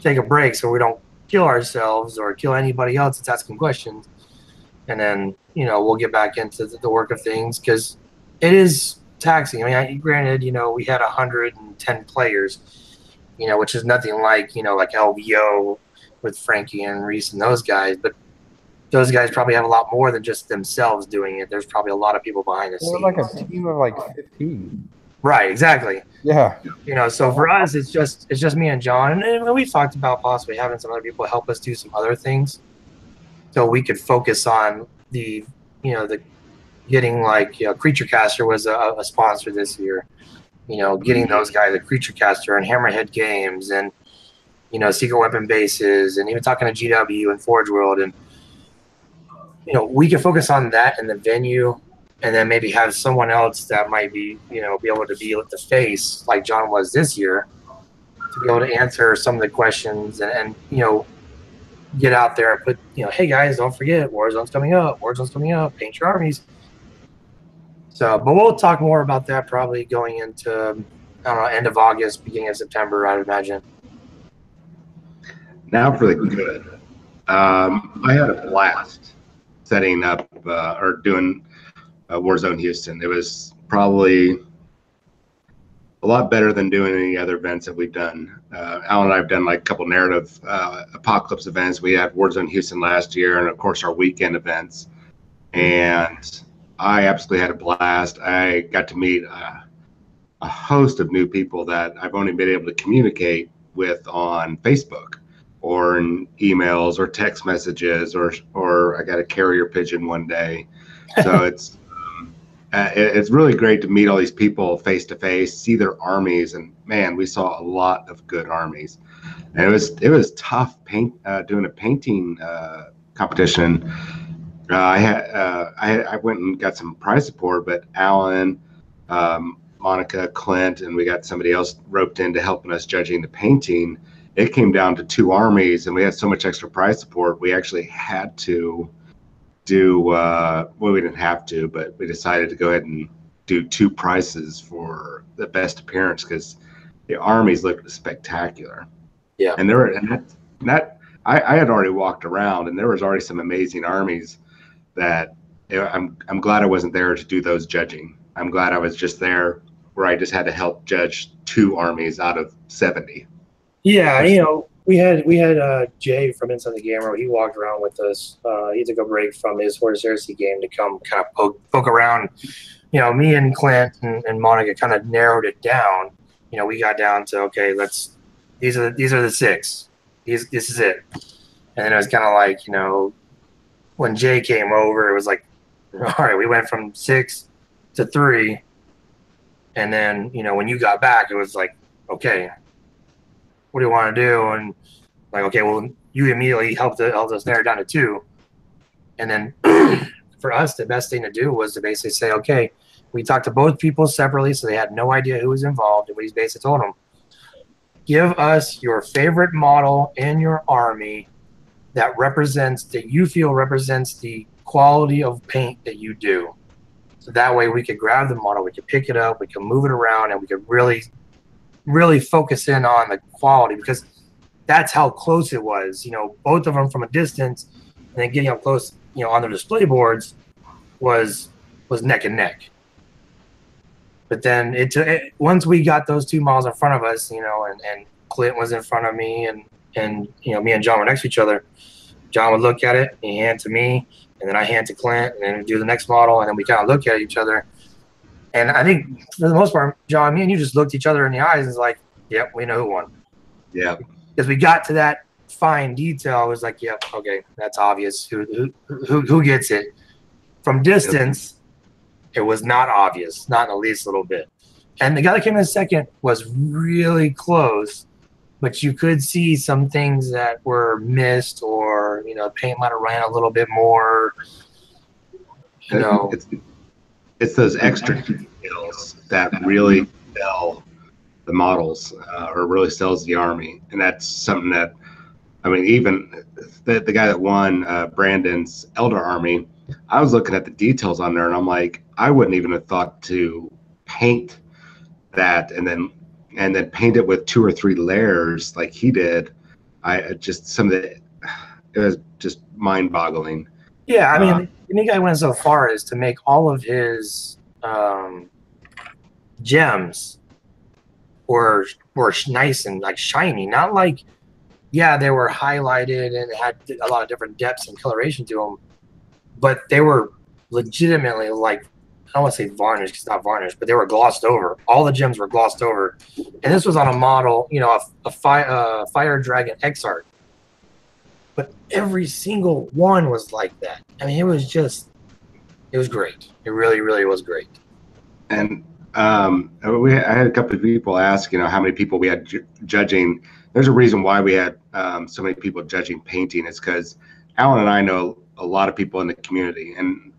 take a break so we don't kill ourselves or kill anybody else that's asking questions. And then, we'll get back into the work of things because it is taxing. I mean, granted, we had 110 players, which is nothing like, like LVO with Frankie and Reese and those guys. But those guys probably have a lot more than just themselves doing it. There's probably a lot of people behind the scenes. Like a team of like 15. Right, exactly. Yeah. So for us, it's just me and John, and we've talked about possibly having some other people help us do some other things, so we could focus on the getting like Creature Caster was a sponsor this year, getting those guys, the Creature Caster and Hammerhead Games, and Secret Weapon Bases, and even talking to GW and Forge World, and we can focus on that in the venue. And then maybe have someone else that might be, be able to be the face like John was this year, to be able to answer some of the questions and get out there and put, hey guys, don't forget Warzone's coming up. Warzone's coming up. Paint your armies. So, but we'll talk more about that probably going into, I don't know, end of August, beginning of September, I would imagine. Now for the good. I had a blast setting up or doing Warzone Houston. It was probably a lot better than doing any other events that we've done. Allan and I have done like a couple narrative apocalypse events. We had Warzone Houston last year, and of course our weekend events. And I absolutely had a blast. I got to meet a host of new people that I've only been able to communicate with on Facebook or in emails or text messages, or I got a carrier pigeon one day. So it's really great to meet all these people face to face, see their armies, and man, we saw a lot of good armies. And it was tough doing a painting competition. I went and got some prize support, but Allan, Monica, Clint, and we got somebody else roped into helping us judging the painting. It came down to 2 armies, and we had so much extra prize support, we actually had to do well, we didn't have to, but we decided to go ahead and do 2 prizes for the best appearance because the armies looked spectacular. Yeah, and there were I had already walked around, and there was already some amazing armies that I'm glad I wasn't there to do those judging. I'm glad I was just there where I just had to help judge 2 armies out of 70. Yeah, we had Jay from Inside the Gamer. He walked around with us. He took a break from his Horse Heresy game to come kind of poke around. Me and Clint and Monica kind of narrowed it down. We got down to, okay, these are the 6. This is it. And then it was kind of like, when Jay came over, it was like, all right, we went from 6 to 3. And then, when you got back, it was like, okay, what do you want to do? And like, okay, well, you immediately helped us narrow it down to 2. And then for us, the best thing to do was to basically say, okay, we talked to both people separately, so they had no idea who was involved. And we basically told them, give us your favorite model in your army that you feel represents the quality of paint that you do. So that way we could grab the model, we could pick it up, we could move it around, and we could really, really focus in on the quality, because that's how close it was. Both of them from a distance, and then getting up close, on their display boards was neck and neck. But then once we got those 2 models in front of us, and Clint was in front of me, and me and John were next to each other. John would look at it, and he hand to me, and then I hand to Clint, and then we do the next model, and then we kind of look at each other. And I think for the most part, John, me and you just looked each other in the eyes and was like, yep, we know who won. Yeah. Because we got to that fine detail. It was like, yep, okay, that's obvious. Who gets it? From distance, it was not obvious, not in the least little bit. And the guy that came in second was really close, but you could see some things that were missed, or paint might have ran a little bit more. It's those extra details that really sell the models, or really sells the army, and that's something that, even the guy that won Brandon's Elder Army, I was looking at the details on there, and I'm like, I wouldn't even have thought to paint that and then paint it with 2 or 3 layers like he did. It was just mind-boggling. Yeah, I think I went so far as to make all of his gems were nice and like shiny, not like, yeah, they were highlighted and had a lot of different depths and coloration to them, but they were legitimately, like, I don't want to say varnished, because it's not varnished, but they were glossed over. All the gems were glossed over. And this was on a model, a Fire Dragon X-Art. But every single one was like that. It was great. It really, really was great. And I had a couple of people ask, how many people we had judging. There's a reason why we had so many people judging painting. It's because Allan and I know a lot of people in the community, and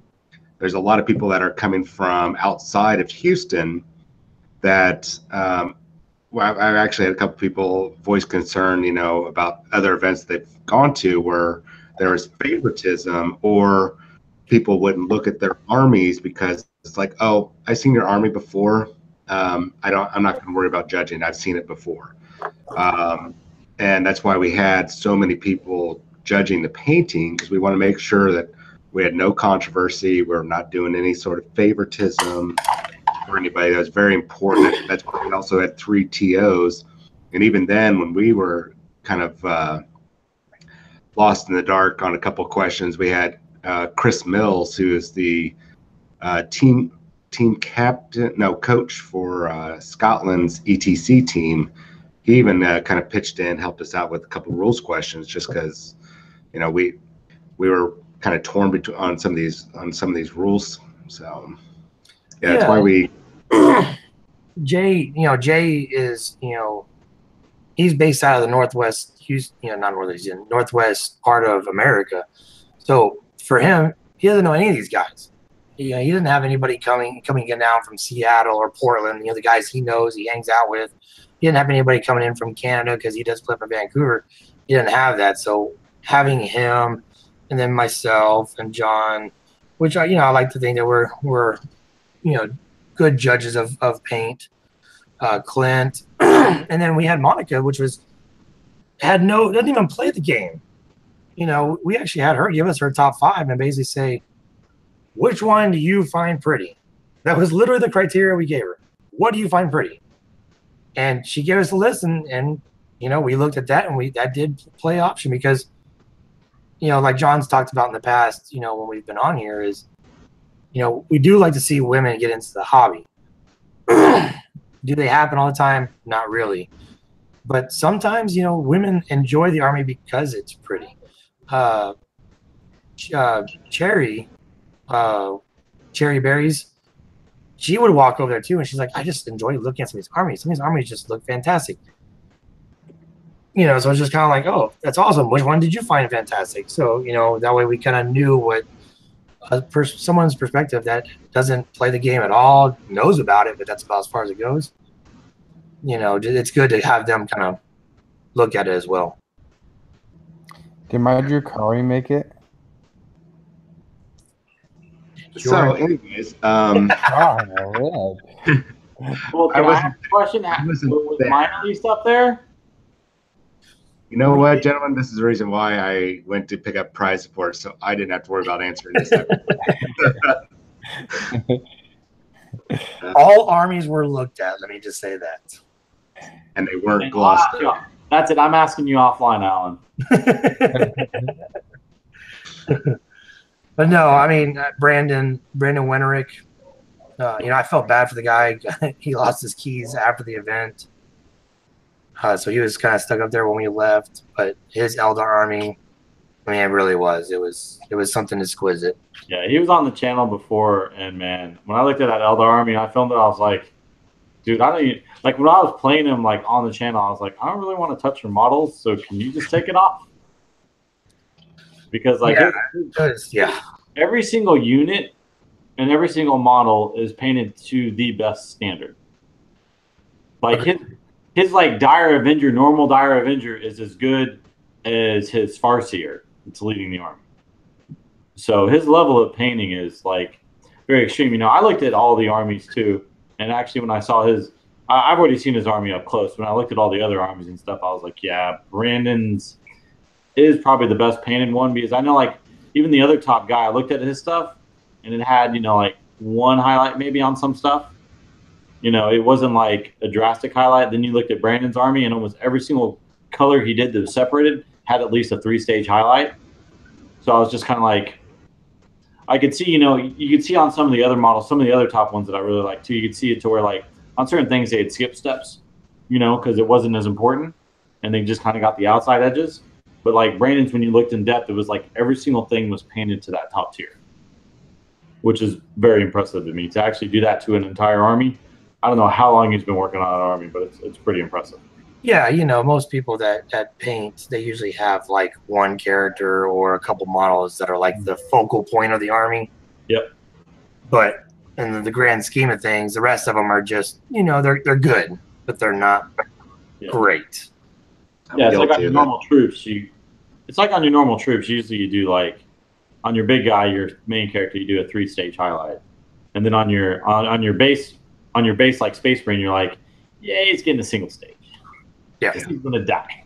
there's a lot of people that are coming from outside of Houston that, I've actually had a couple people voice concern, about other events they've gone to where there was favoritism, or people wouldn't look at their armies because it's like, oh, I've seen your army before. I'm not going to worry about judging. I've seen it before. And that's why we had so many people judging the painting, because we want to make sure that we had no controversy. We're not doing any sort of favoritism for anybody. That was very important. That's why we also had 3 TOs. And even then, when we were kind of lost in the dark on a couple of questions, we had Chris Mills, who is the coach for Scotland's ETC team. He even kind of pitched in, helped us out with a couple of rules questions, just because, we were kind of torn on some of these rules. So That's why we. Jay is, he's based out of the Northwest, not Northwest, Northwest part of America. So for him, he doesn't know any of these guys. He doesn't have anybody coming down from Seattle or Portland. The guys he knows, he hangs out with. He didn't have anybody coming in from Canada because he does flip in Vancouver. He didn't have that. So having him, and then myself and John, which I like to think that we're good judges of paint. Clint, and then we had Monica, which doesn't even play the game. We actually had her give us her top 5 and basically say, which one do you find pretty? That was literally the criteria we gave her. What do you find pretty? And she gave us a list, and we looked at that, and that did play option because, like John's talked about in the past, when we've been on here is, we do like to see women get into the hobby. Do they happen all the time? Not really. But sometimes, women enjoy the Army because it's pretty. Cherry Berries, she would walk over there too, and she's like, I just enjoy looking at some of these armies. Some of these armies just look fantastic. So it's just kind of like, oh, that's awesome. Which one did you find fantastic? So, that way we kind of knew what someone's perspective that doesn't play the game at all knows about it, but that's about as far as it goes. It's good to have them kind of look at it as well. Did my Drukari make it? So, anyways, well, can I ask a question? Was mine at least up there? You know what, gentlemen? This is the reason why I went to pick up prize support, so I didn't have to worry about answering this. All armies were looked at. Let me just say that. And they weren't glossed. That's it. I'm asking you offline, Allan. But no, I mean, Brandon Wenerick, I felt bad for the guy. He lost his keys after the event. So he was kind of stuck up there when we left. But his Eldar army, I mean, it really was. It was something exquisite. Yeah, he was on the channel before, and man, when I looked at that Eldar army, I filmed it. I was like, dude, I don't even, like when I was playing him like on the channel, I was like, I don't really want to touch your models, so can you just take it off? Because like every single unit and every single model is painted to the best standard. Like his like Dire Avenger, normal Dire Avenger is as good as his Farseer that's leading the army. So his level of painting is like very extreme. I looked at all the armies too, and actually when I saw his, I've already seen his army up close. When I looked at all the other armies and stuff, I was like, yeah, Brandon's is probably the best painted one, because I know like even the other top guy, I looked at his stuff and it had, like one highlight maybe on some stuff. It wasn't like a drastic highlight. Then you looked at Brandon's army and almost every single color he did that was separated had at least a 3-stage highlight. So I was just kind of like, I could see, you could see on some of the other models, some of the other top ones that I really like too, you could see it to where like on certain things they had skipped steps, because it wasn't as important and they just kind of got the outside edges. But like Brandon's, when you looked in depth, it was like every single thing was painted to that top tier, which is very impressive to me. To actually do that to an entire army, I don't know how long he's been working on an army, but it's pretty impressive. Yeah, most people that paint, they usually have like one character or a couple models that are like the focal point of the army. Yep. But in the grand scheme of things, the rest of them are just, they're good, but they're not great. Yeah, it's like on your normal troops. It's like on your normal troops. Usually you do like on your big guy, your main character, you do a 3-stage highlight, and then on your base like Space Marine, you're like, yeah, he's getting a single stage. Yeah, he's gonna die.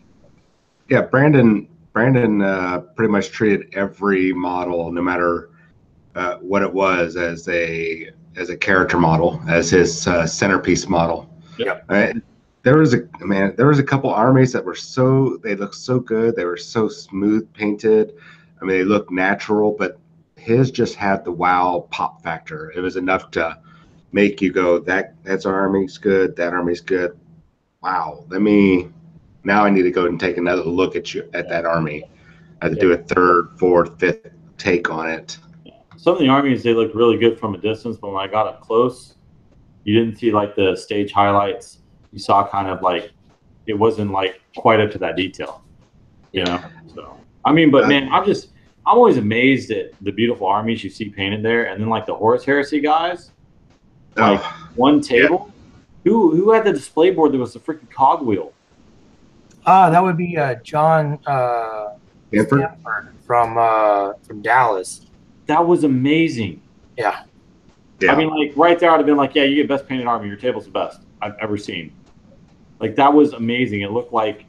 Yeah, Brandon pretty much treated every model, no matter what it was, as a character model, as his centerpiece model. Yeah. There was a couple armies that were they looked so good. They were so smooth painted. I mean, they looked natural, but his just had the wow pop factor. It was enough to make you go, that's our army's good. That army's good. Wow. Now I need to go and take another look at that army. I have to do a 3rd, 4th, 5th take on it. some of the armies, they looked really good from a distance, but when I got up close, you didn't see like the stage highlights. You saw kind of like it wasn't like quite up to that detail, you know. So I mean, but man, I'm always amazed at the beautiful armies you see painted there, and then like the Horus Heresy guys, like one table. Who had the display board that was the freaking cogwheel? That would be John Stanford from Dallas. That was amazing. Yeah. I mean, like right there, I'd have been like, yeah, you get best painted army. Your table's the best I've ever seen. Like that was amazing. It looked like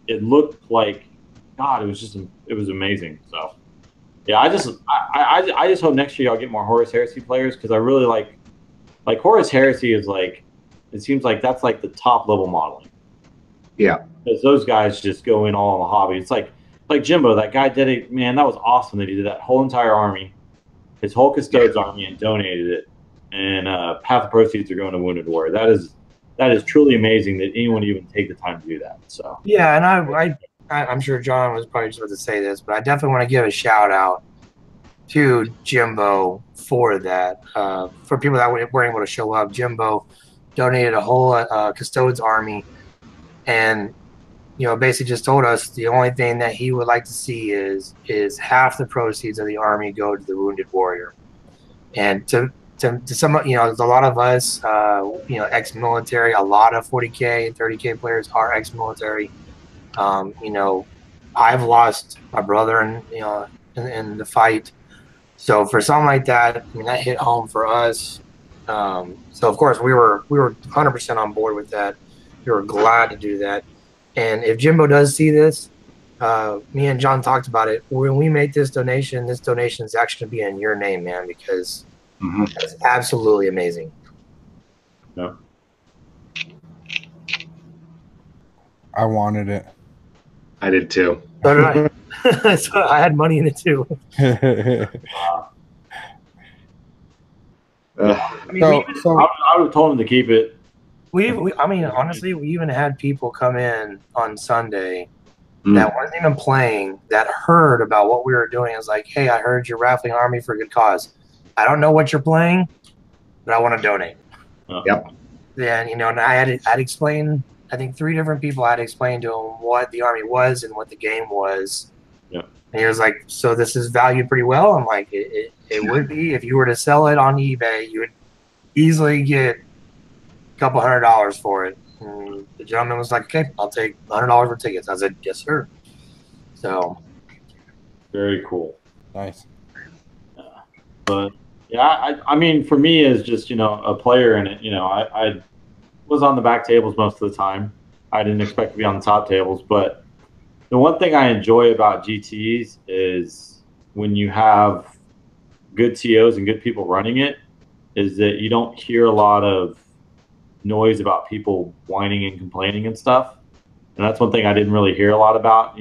God. It was amazing. So yeah, I just hope next year I'll get more Horus Heresy players because I really like Horus Heresy is like, it seems like that's like the top level modeling. Yeah. Because those guys just go in all on the hobby. It's like Jimbo, that guy did it. Man, that was awesome that he did that whole entire army, his whole Custodes army, and donated it. And half the proceeds are going to Wounded Warrior. That is truly amazing that anyone even take the time to do that. So yeah, and I'm sure John was probably just about to say this, but I definitely want to give a shout out to Jimbo for that. For people that weren't able to show up, Jimbo donated a whole Custodes army, and basically just told us the only thing that he would like to see is half the proceeds of the army go to the Wounded Warrior. And to some, there's a lot of us, ex-military, a lot of 40K and 30K players are ex-military. I've lost my brother in the fight. So for something like that, I mean, that hit home for us. So of course we were 100% on board with that. We were glad to do that. And if Jimbo does see this, me and John talked about it. When we make this donation is actually going to be in your name, man, because it's absolutely amazing. Yeah. I wanted it. I did too. So did I. So I had money in it too. I would have told him to keep it. I mean, honestly, we even had people come in on Sunday that wasn't even playing, that heard about what we were doing. It was like, hey, I heard you're raffling army for a good cause. I don't know what you're playing, but I want to donate. Yep. Then, and I'd explain, I think 3 different people had explained to him what the army was and what the game was. Yeah. And he was like, so this is valued pretty well? I'm like, it would be. If you were to sell it on eBay, you would easily get a couple $100 for it. And the gentleman was like, okay, I'll take $100 for tickets. I said, yes, sir. So. Very cool. Nice. But yeah, I mean, for me as just, a player in it, I was on the back tables most of the time. I didn't expect to be on the top tables, but the one thing I enjoy about GTs is when you have good TOs and good people running it, is that you don't hear a lot of noise about people whining and complaining and stuff. And that's one thing I didn't really hear a lot about,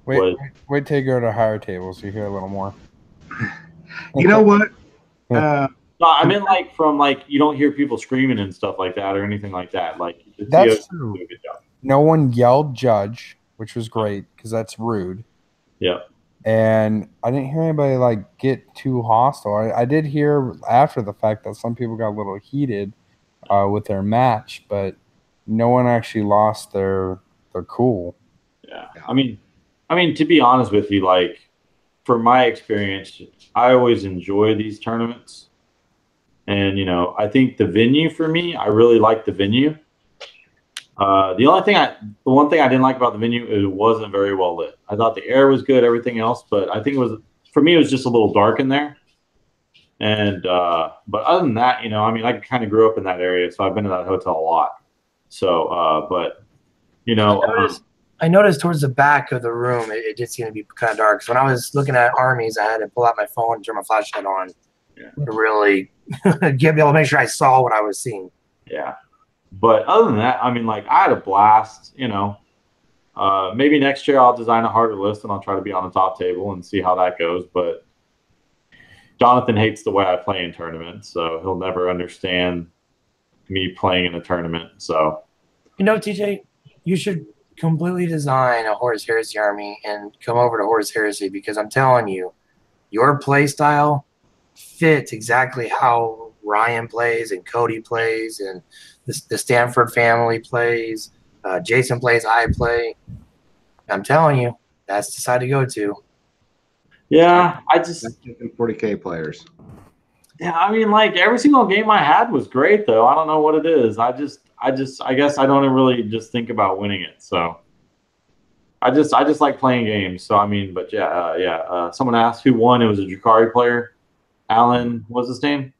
Wait till you go to higher tables, you hear a little more. You know what? No, I mean from you don't hear people screaming and stuff like that or anything like that. Like that's true. Do a good job. No one yelled judge, which was great because that's rude. Yeah. And I didn't hear anybody get too hostile. I did hear after the fact that some people got a little heated with their match, but no one actually lost their cool. Yeah. I mean, to be honest with you, from my experience, I always enjoy these tournaments. And, I think the venue for me, I really like the venue. The one thing I didn't like about the venue is it wasn't very well lit. I thought the air was good, everything else, but I think for me, it was just a little dark in there. And, but other than that, I kind of grew up in that area, so I've been to that hotel a lot. So, but, I noticed towards the back of the room, it did seem to be kind of dark. So when I was looking at armies, I had to pull out my phone and turn my flashlight on to really be able to make sure I saw what I was seeing. Yeah. But other than that, I had a blast, maybe next year I'll design a harder list and I'll try to be on the top table and see how that goes. But Jonathan hates the way I play in tournaments, so he'll never understand me playing in a tournament. So, TJ, you should completely design a Horus Heresy army and come over to Horus Heresy because I'm telling you, your play style fit exactly how Ryan plays and Cody plays and the Stanford family plays. Jason plays, I play. I'm telling you, that's the side to go to. Yeah, I 40K players. Yeah, I mean, like every single game I had was great, though. I don't know what it is. I guess I don't really just think about winning it. So I just like playing games. So I mean, but yeah. Someone asked who won. It was a Drakari player. Allan, what's his name?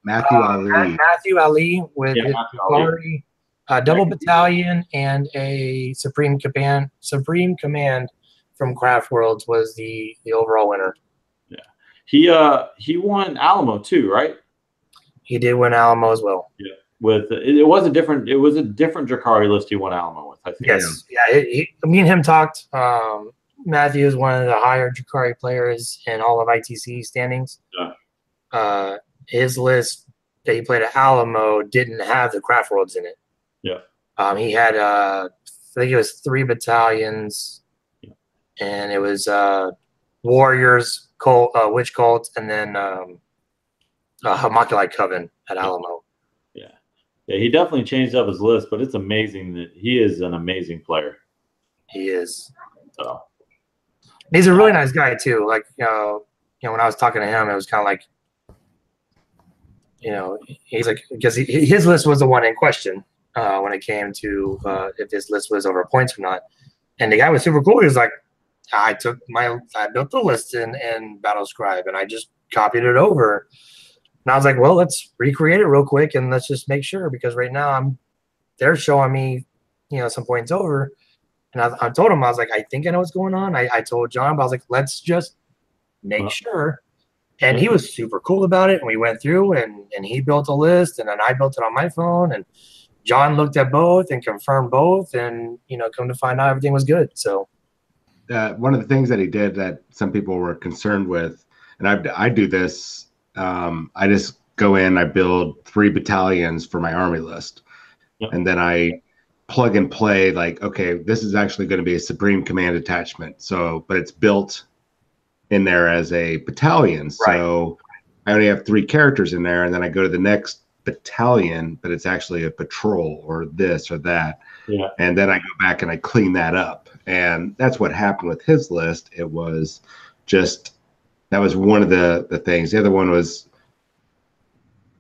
Matthew Ali. Matthew Ali with Matthew Ali. Drakari, double battalion and a supreme command from Craft Worlds was the overall winner. Yeah, he won Alamo too, right? He did win Alamo as well. Yeah, with it was a different Drakari list he won Alamo with. I think. Yes, yeah. Me and him talked. Matthew is one of the higher Drakari players in all of ITC standings. Yeah. His list that he played at Alamo didn't have the Craft Worlds in it. Yeah. He had I think it was 3 battalions, and it was Warriors, Witch Cult, and then Homunculite Coven at Alamo. Yeah, he definitely changed up his list, but it's amazing that he is an amazing player. He is. So he's a really nice guy too. Like when I was talking to him, it was kind of like, he's like, because his list was the one in question when it came to if his list was over points or not. And the guy was super cool. He was like, I built the list in Battle Scribe and I just copied it over. And I was like, well, let's recreate it real quick and let's just make sure, because right now they're showing me, some points over. And I told him, I was like, I think I know what's going on. I told John, but I was like, let's just make sure. And he was super cool about it. And we went through and he built a list and then I built it on my phone. And John looked at both and confirmed both. And, come to find out everything was good. So one of the things that he did that some people were concerned with, and I do this, I just go in, I build 3 battalions for my army list. Yep. And then I plug and play like, okay, this is actually going to be a Supreme Command attachment. So, but it's built in there as a battalion. Right. So I only have 3 characters in there. And then I go to the next battalion, but it's actually a patrol or this or that. Yeah. And then I go back and I clean that up. And that's what happened with his list. It was just, that was one of the things. The other one was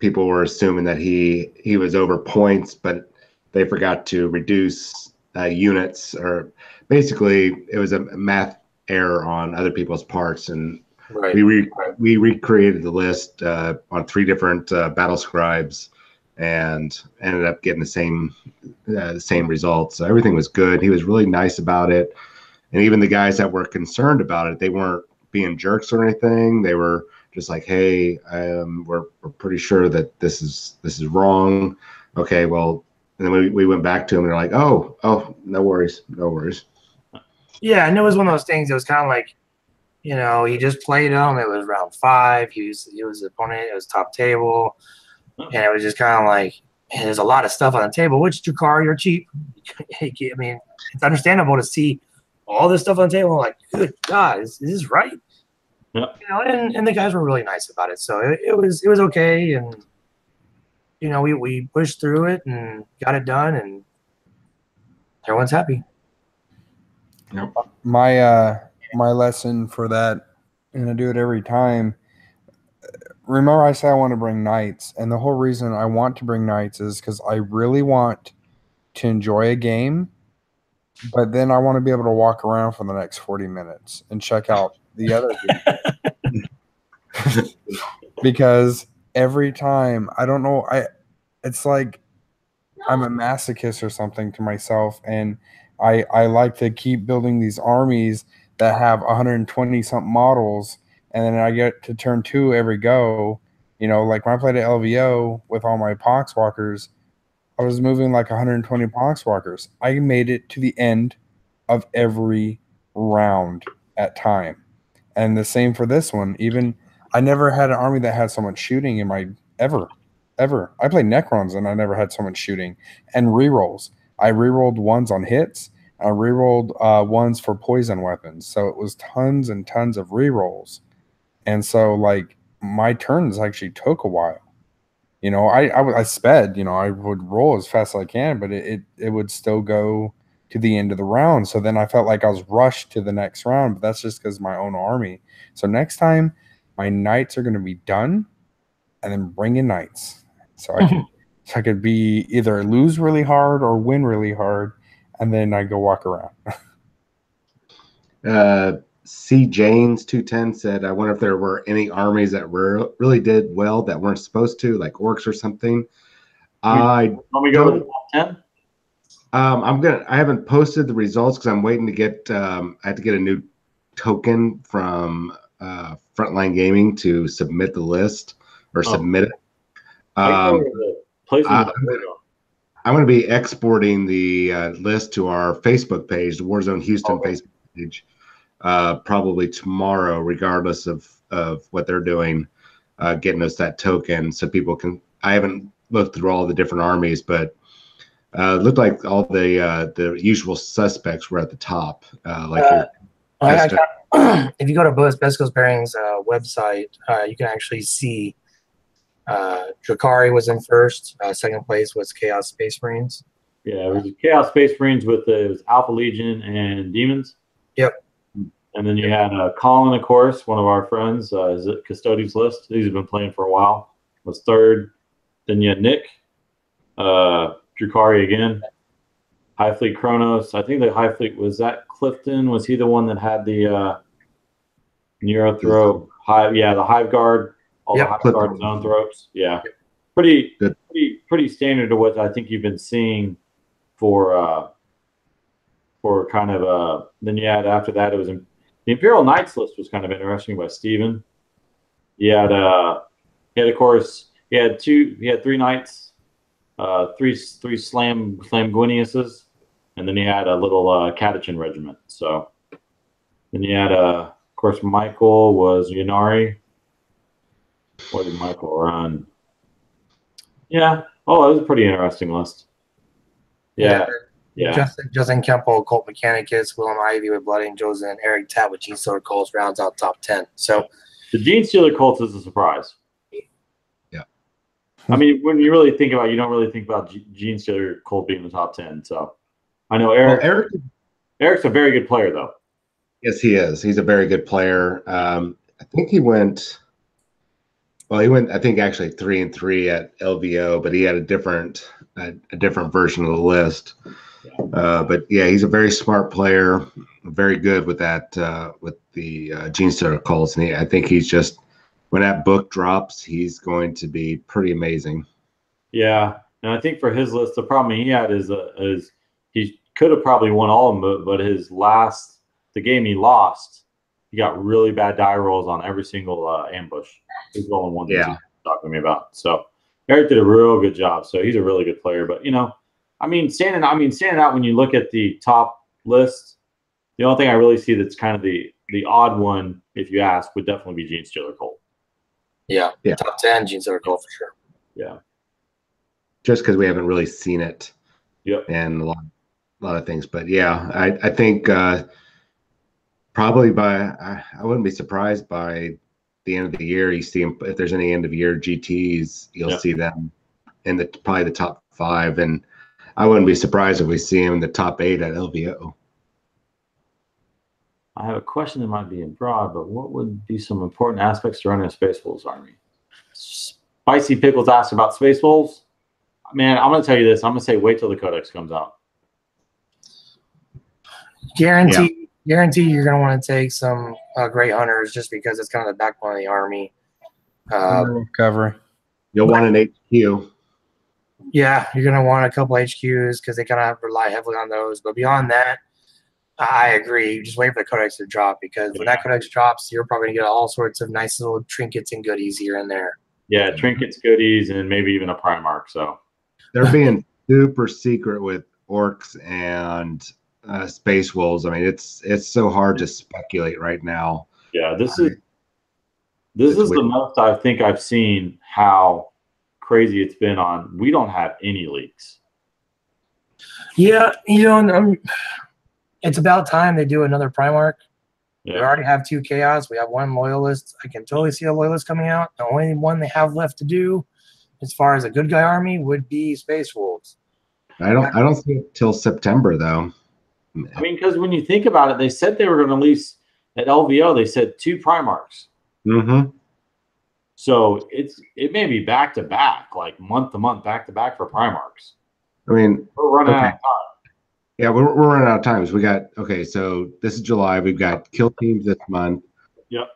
people were assuming that he was over points, but they forgot to reduce units, or basically it was a math error on other people's parts. And right. we recreated the list on 3 different battle scribes and ended up getting the same results. So everything was good. He was really nice about it. And even the guys that were concerned about it, they weren't being jerks or anything. They were just like, hey, we're pretty sure that this is wrong. Okay, well, and then we went back to him and they're like, oh, no worries. Yeah, and it was one of those things. It was kind of like, he just played him. It was round 5. He was the opponent. It was top table, and it was just kind of like, man, there's a lot of stuff on the table. Which Drakari are cheap? I mean, it's understandable to see all this stuff on the table. Like, good God, is this right? Yeah. And the guys were really nice about it. So it was okay, and we pushed through it and got it done, and everyone's happy. Yep. My lesson for that, and I do it every time. Remember, I said I want to bring knights, and the whole reason I want to bring knights is because I really want to enjoy a game, but then I want to be able to walk around for the next 40 minutes and check out the other games. Because every time, I don't know, it's like I'm a masochist or something to myself, and I like to keep building these armies that have 120 something models, and then I get to turn 2 every go. Like when I played at LVO with all my poxwalkers, I was moving like 120 poxwalkers. I made it to the end of every round at time. And the same for this one. Even I never had an army that had so much shooting in my ever. I played Necrons and I never had so much shooting. And rerolls. I rerolled 1s on hits. I rerolled 1s for poison weapons. So it was tons and tons of rerolls. And so, like, my turns actually took a while. You know, I sped, you know, I would roll as fast as I can, but it would still go to the end of the round. So then I felt like I was rushed to the next round, but that's just because my own army. So next time my knights are going to be done, and then bring in knights. So I could be either lose really hard or win really hard, and then I go walk around. C. Janes 210 said, I wonder if there were any armies that really did well that weren't supposed to, like orcs or something. Want me to go with the top 10? I haven't posted the results because I'm waiting to get I had to get a new token from Frontline Gaming to submit the list or submit it. I'm going to be exporting the list to our Facebook page, the Warzone Houston Facebook page, probably tomorrow, regardless of what they're doing, getting us that token so people can. I haven't looked through all the different armies, but it looked like all the usual suspects were at the top. If you go to Besco's Bearings website, you can actually see Drakari was in first. Second place was Chaos Space Marines. Yeah, it was Chaos Space Marines with it was Alpha Legion and Demons. Yep. And then you had Colin, of course, one of our friends, is it Custodian's List. He's been playing for a while. Was third. Then you had Nick, Drakari again, High Fleet Kronos. I think the High Fleet was that Clifton. Was he the one that had the Nero throw? The Hive Guard. All the Hive Guard zone throws. Yeah, pretty standard to what I think you've been seeing for kind of. Then you had after that it was the Imperial Knights list was kind of interesting by Steven. He had of course he had three knights, three Slamguiniuses, and then he had a little Catachin regiment. So then you had of course Michael was Yunari. What did Michael run? Yeah. Oh, that was a pretty interesting list. Yeah. Justin Kemple, Colt Mechanicus, Willem Ivy with Blood Angels, and Eric Tatt with Gene Stealer Colts rounds out top 10. So the Gene Stealer Colts is a surprise. Yeah. I mean, when you really think about it, you don't really think about Gene Stealer Colt being in the top 10. So I know Eric's a very good player, though. Yes, he is. He's a very good player. I think he went. Well, he went, I think, actually 3-3 at LVO, but he had a different version of the list. But yeah, he's a very smart player, very good with that, with the Gene Stealer Colts. And I think he's just, when that book drops, he's going to be pretty amazing. Yeah, and I think for his list, the problem he had is he could have probably won all of them, but the game he lost, he got really bad die rolls on every single ambush. He's the only one that he's talking to me about. So Eric did a real good job. So he's a really good player. But standing out when you look at the top list, the only thing I really see that's kind of the odd one, if you ask, would definitely be Gene Stealer Colt. Yeah. Top 10, Gene Stealer Colt for sure. Yeah. Just because we haven't really seen it. Yep. And a lot of things. But yeah, I think probably I wouldn't be surprised by the end of the year. You see them, if there's any end of year GTs, you'll see them in probably the top 5, and I wouldn't be surprised if we see him in the top 8 at LVO. I have a question that might be broad, but what would be some important aspects to running a Space Wolves army? Spicy Pickles asked about Space Wolves. Man, I'm going to tell you this. I'm going to say wait till the Codex comes out. Guarantee you're going to want to take some Great Hunters just because it's kind of the backbone of the army. Recovery. You'll want an HQ. Yeah, you're going to want a couple HQs because they kind of rely heavily on those. But beyond that, I agree. Just wait for the Codex to drop because when that Codex drops, you're probably going to get all sorts of nice little trinkets and goodies here and there. Yeah, trinkets, goodies, and maybe even a Primarch. So they're being super secret with orcs and Space Wolves. I mean, it's so hard to speculate right now. Yeah, this is the most I think I've seen how crazy it's been on. We don't have any leaks. Yeah, it's about time they do another Primarch. We already have 2 Chaos. We have 1 Loyalist. I can totally see a Loyalist coming out. The only one they have left to do, as far as a good guy army, would be Space Wolves. I don't see it till September though. I mean, because when you think about it, they said they were going to release at LVO. They said 2 Primarchs. Mm-hmm. So it may be back to back, like month to month, back to back for Primarchs. I mean, we're running out of time. Yeah, we're running out of time. We got so this is July. We've got Kill Teams this month. Yep.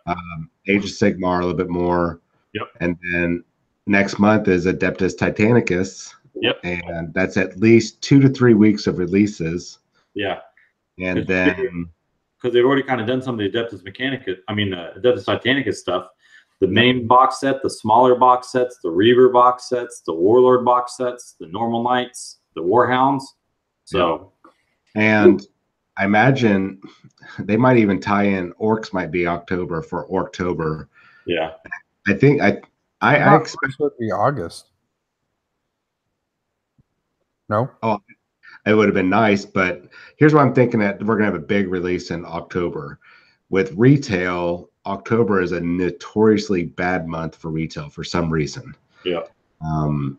Age of Sigmar a little bit more. Yep. And then next month is Adeptus Titanicus. Yep. And that's at least 2 to 3 weeks of releases. Yeah. And then because they've already kind of done some of the Adeptus Mechanicus, Adeptus Titanicus stuff. The main box set, the smaller box sets, the Reaver box sets, the Warlord box sets, the Normal Knights, the Warhounds. So, and I imagine they might even tie in Orcs. Might be October for Orktober. Yeah, I think I expect it would be August. No. Oh, it would have been nice, but here's what I'm thinking: that we're gonna have a big release in October. With retail, October is a notoriously bad month for retail for some reason. Yeah. And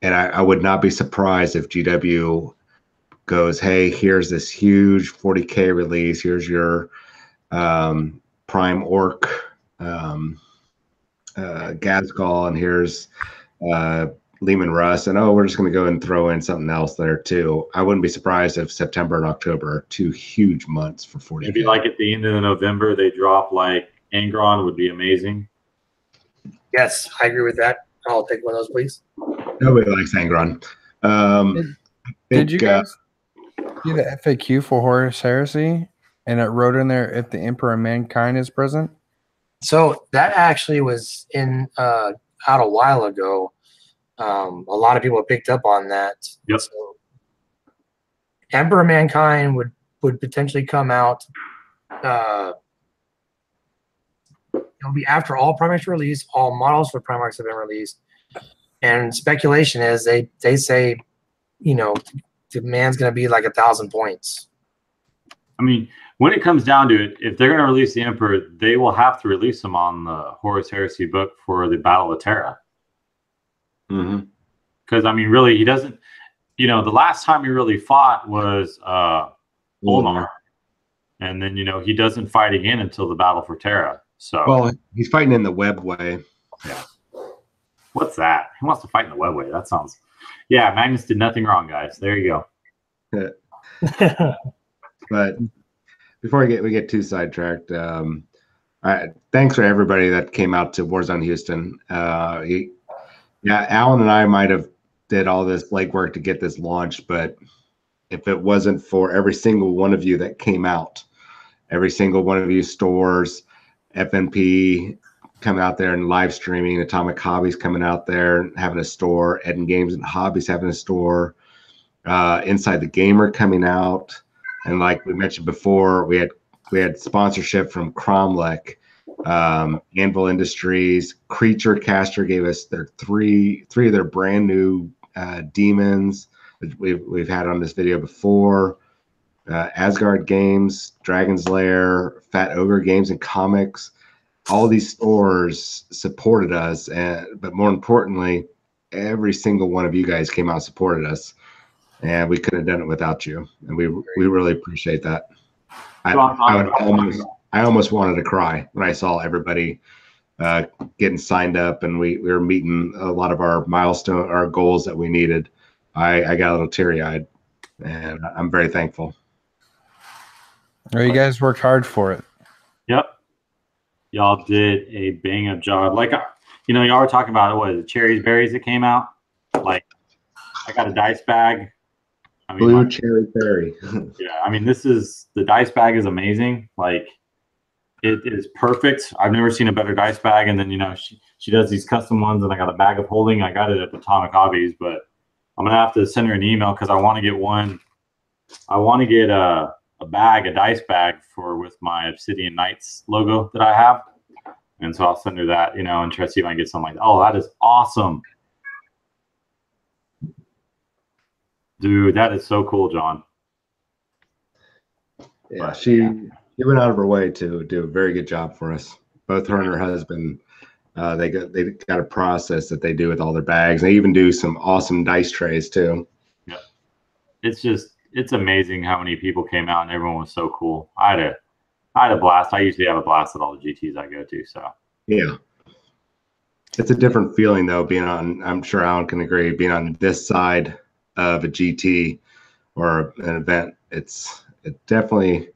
I would not be surprised if GW goes, hey, here's this huge 40K release. Here's your Prime Orc Gazgul, and here's Lehman Russ. And we're just going to go and throw in something else there too. I wouldn't be surprised if September and October are 2 huge months for 40K. Maybe like at the end of November, they drop like Angron would be amazing. Yes, I agree with that. I'll take one of those, please. Nobody likes Angron. Did you guys see the FAQ for Horus Heresy? And it wrote in there, if the Emperor of Mankind is present? So that actually was out a while ago. A lot of people picked up on that. Yep. So Emperor of Mankind would potentially come out. It'll be after all Primarchs are released, all models for Primarchs have been released. And speculation is they say, the man's going to be like 1,000 points. I mean, when it comes down to it, if they're going to release the Emperor, they will have to release him on the Horus Heresy book for the Battle of Terra. Mm-hmm. Because, I mean, really, he doesn't, the last time he really fought was Ulnar. And then, he doesn't fight again until the Battle for Terra. So, well, he's fighting in the web way. Yeah. What's that? He wants to fight in the web way. That sounds. Yeah, Magnus did nothing wrong, guys. There you go. But before we get too sidetracked, thanks for everybody that came out to Warzone Houston. Allan and I might have did all this legwork to get this launched, but if it wasn't for every single one of you that came out, every single one of you stores, FNP coming out there and live streaming, Atomic Hobbies coming out there and having a store, Eden Games and Hobbies having a store, Inside the Gamer coming out, and like we mentioned before, we had sponsorship from Cromlech, Anvil Industries, Creature Caster gave us their three of their brand new demons that we've had on this video before. Asgard Games, Dragon's Lair, Fat Ogre Games and Comics. All these stores supported us, but more importantly, every single one of you guys came out and supported us, and we couldn't have done it without you, and we really appreciate that. I almost wanted to cry when I saw everybody getting signed up, and we were meeting a lot of our goals that we needed. I got a little teary-eyed, and I'm very thankful. Well, you guys worked hard for it. Yep. Y'all did a bang up job. Like, y'all were talking about the cherries, berries that came out. Like, I got a dice bag. Blue cherry berry. Yeah, I mean, the dice bag is amazing. Like, it is perfect. I've never seen a better dice bag. And then, she does these custom ones, and I got a bag of holding. I got it at Atomic Hobbies, but I'm gonna have to send her an email because I want to get one. I want to get a dice bag with my Obsidian Knights logo that I have. And so I'll send her that, and try to see if I can get something like that. Oh, that is awesome. Dude, that is so cool, John. Yeah, she She went out of her way to do a very good job for us. Both her and her husband, they got a process that they do with all their bags. They even do some awesome dice trays too. Yeah, it's amazing how many people came out and everyone was so cool. I had a blast. I usually have a blast at all the GTs I go to. So yeah, it's a different feeling though. Being on, I'm sure Allan can agree, being on this side of a GT or an event, it definitely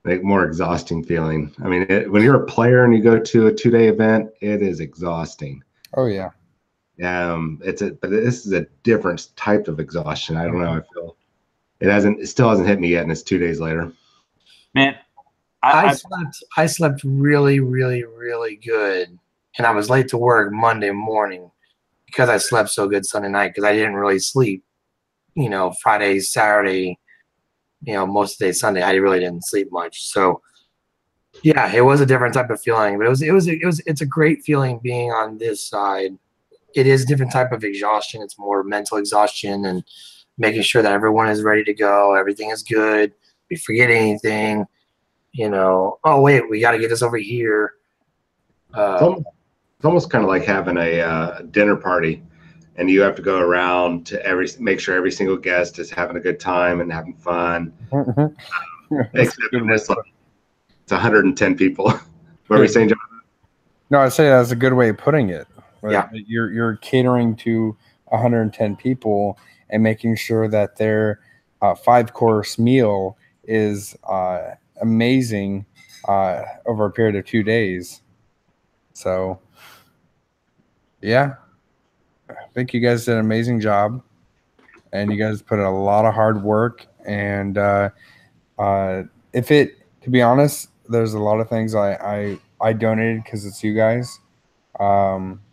make more exhausting feeling. I mean, when you're a player and you go to a 2-day event, it is exhausting. Oh yeah. But this is a different type of exhaustion. I don't know. I feel it still hasn't hit me yet, and it's 2 days later. Man, I slept really, really, really good, and I was late to work Monday morning because I slept so good Sunday night because I didn't really sleep. Friday, Saturday, most of the day Sunday, I really didn't sleep much. So yeah, it was a different type of feeling, but it's a great feeling being on this side. It is a different type of exhaustion. It's more mental exhaustion and making sure that everyone is ready to go. Everything is good. We forget anything, oh wait, we got to get this over here. It's almost kind of like having a dinner party, and you have to go around to make sure every single guest is having a good time and having fun. Except it's 110 people. What were we saying, John? No, I'd say that's a good way of putting it. Yeah. You're catering to 110 people and making sure that their 5-course meal is amazing over a period of 2 days. So, yeah, I think you guys did an amazing job, and you guys put in a lot of hard work. And to be honest, there's a lot of things I donated because it's you guys.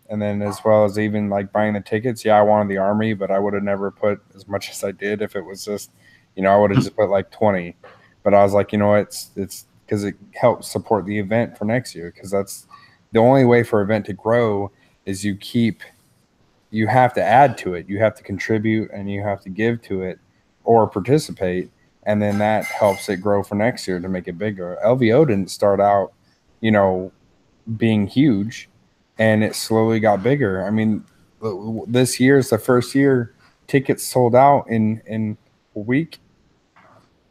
And then as well as even like buying the tickets. Yeah, I wanted the Army, but I would have never put as much as I did if it was just, I would have just put like 20. But I was like, it's because it helps support the event for next year, because that's the only way for an event to grow is you have to add to it. You have to contribute and you have to give to it or participate. And then that helps it grow for next year to make it bigger. LVO didn't start out, being huge, and it slowly got bigger. I mean, this year is the first year tickets sold out in a week.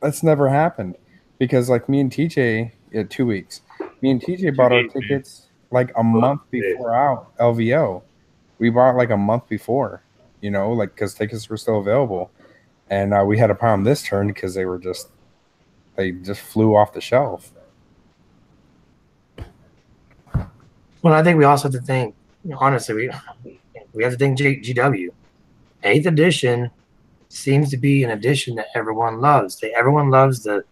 That's never happened, because like me and TJ, 2 weeks. Me and TJ bought our tickets like a month before out LVO. We bought like a month before, because tickets were still available. And we had a problem this turn because they just flew off the shelf. Well, I think we also have to think, honestly, we have to think GW. 8th edition seems to be an edition that everyone loves. Everyone loves the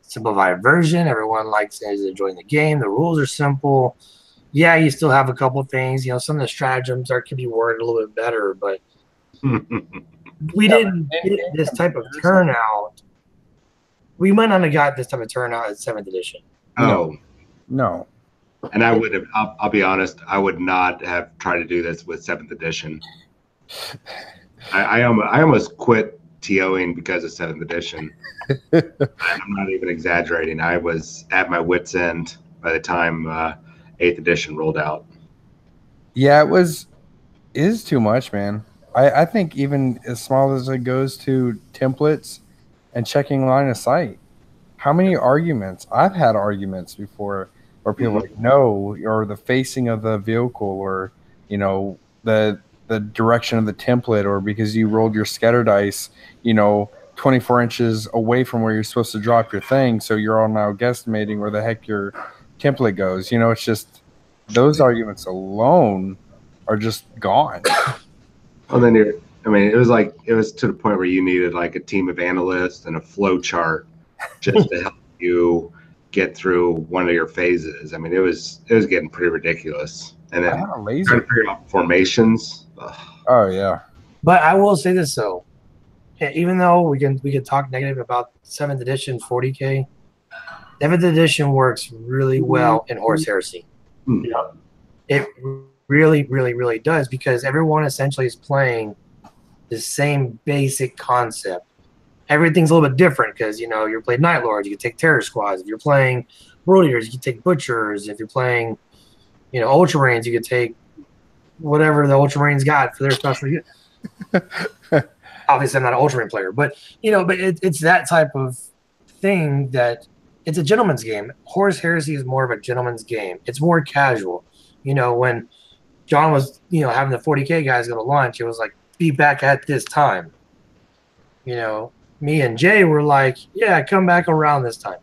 simplified version. Everyone likes enjoying the game. The rules are simple. Yeah, you still have a couple things. Some of the stratagems can be worded a little bit better, but we didn't get this type of turnout. We might not have got this type of turnout at 7th edition. Oh, no. And I would have. I'll be honest. I would not have tried to do this with 7th edition. I almost quit TOing because of 7th edition. I'm not even exaggerating. I was at my wit's end by the time 8th edition rolled out. Yeah, it is too much, man. I think even as small as it goes to templates and checking line of sight, how many arguments? I've had arguments before where people are like, no, or the facing of the vehicle, or the direction of the template, or because you rolled your scatter dice 24 inches away from where you're supposed to drop your thing, so you're all now guesstimating where the heck your template goes. It's just those arguments alone are just gone. Well, then it was to the point where you needed like a team of analysts and a flow chart just to help you get through one of your phases. I mean, it was getting pretty ridiculous. And then trying to figure out formations. Ugh. Oh yeah. But I will say this though, even though we can talk negative about 7th edition 40K, 7th edition works really well in Horse Heresy. Yeah. It really, really, really does, because everyone essentially is playing the same basic concept. everything's a little bit different because, you know, you're playing Night Lords, you can take Terror Squads. If you're playing World Eaters, you can take Butchers. If you're playing, you know, Ultramarines, you can take whatever the Ultramarines got for their special. Obviously, I'm not an Ultramarine player, but, you know, but it's that type of thing that it's a gentleman's game. Horus Heresy is more of a gentleman's game. It's more casual. You know, when John was, you know, having the 40K guys go to lunch, it was like, be back at this time. You know, me and Jay were like, yeah, come back around this time.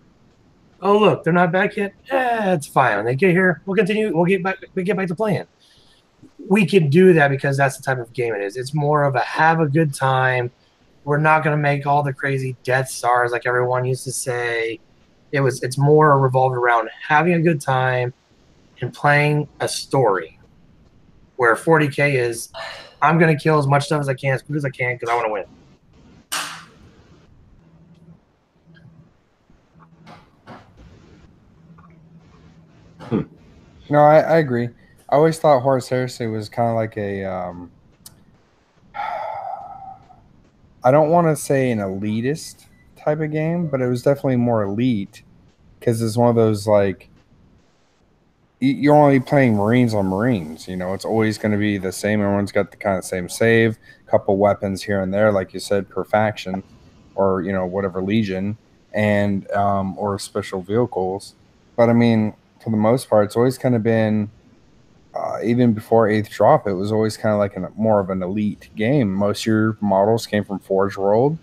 Oh, look, they're not back yet. It's fine. When they get here, we'll continue. We get back to playing. We can do that because that's the type of game it is. It's more of a have a good time. We're not going to make all the crazy Death Stars like everyone used to say. It's more revolved around having a good time and playing a story. Where 40K is, I'm going to kill as much stuff as I can, as quick as I can, because I want to win. No, I agree. I always thought Horus Heresy was kind of like a, I don't want to say an elitist type of game, but it was definitely more elite because it's one of those, like, you're only playing Marines on Marines. You know, it's always going to be the same. Everyone's got the kind of same save, couple weapons here and there, like you said, per faction, or, you know, whatever legion, and or special vehicles. But I mean, for the most part, it's always kind of been, even before 8th drop, it was always kind of like more of an elite game. Most of your models came from Forge World.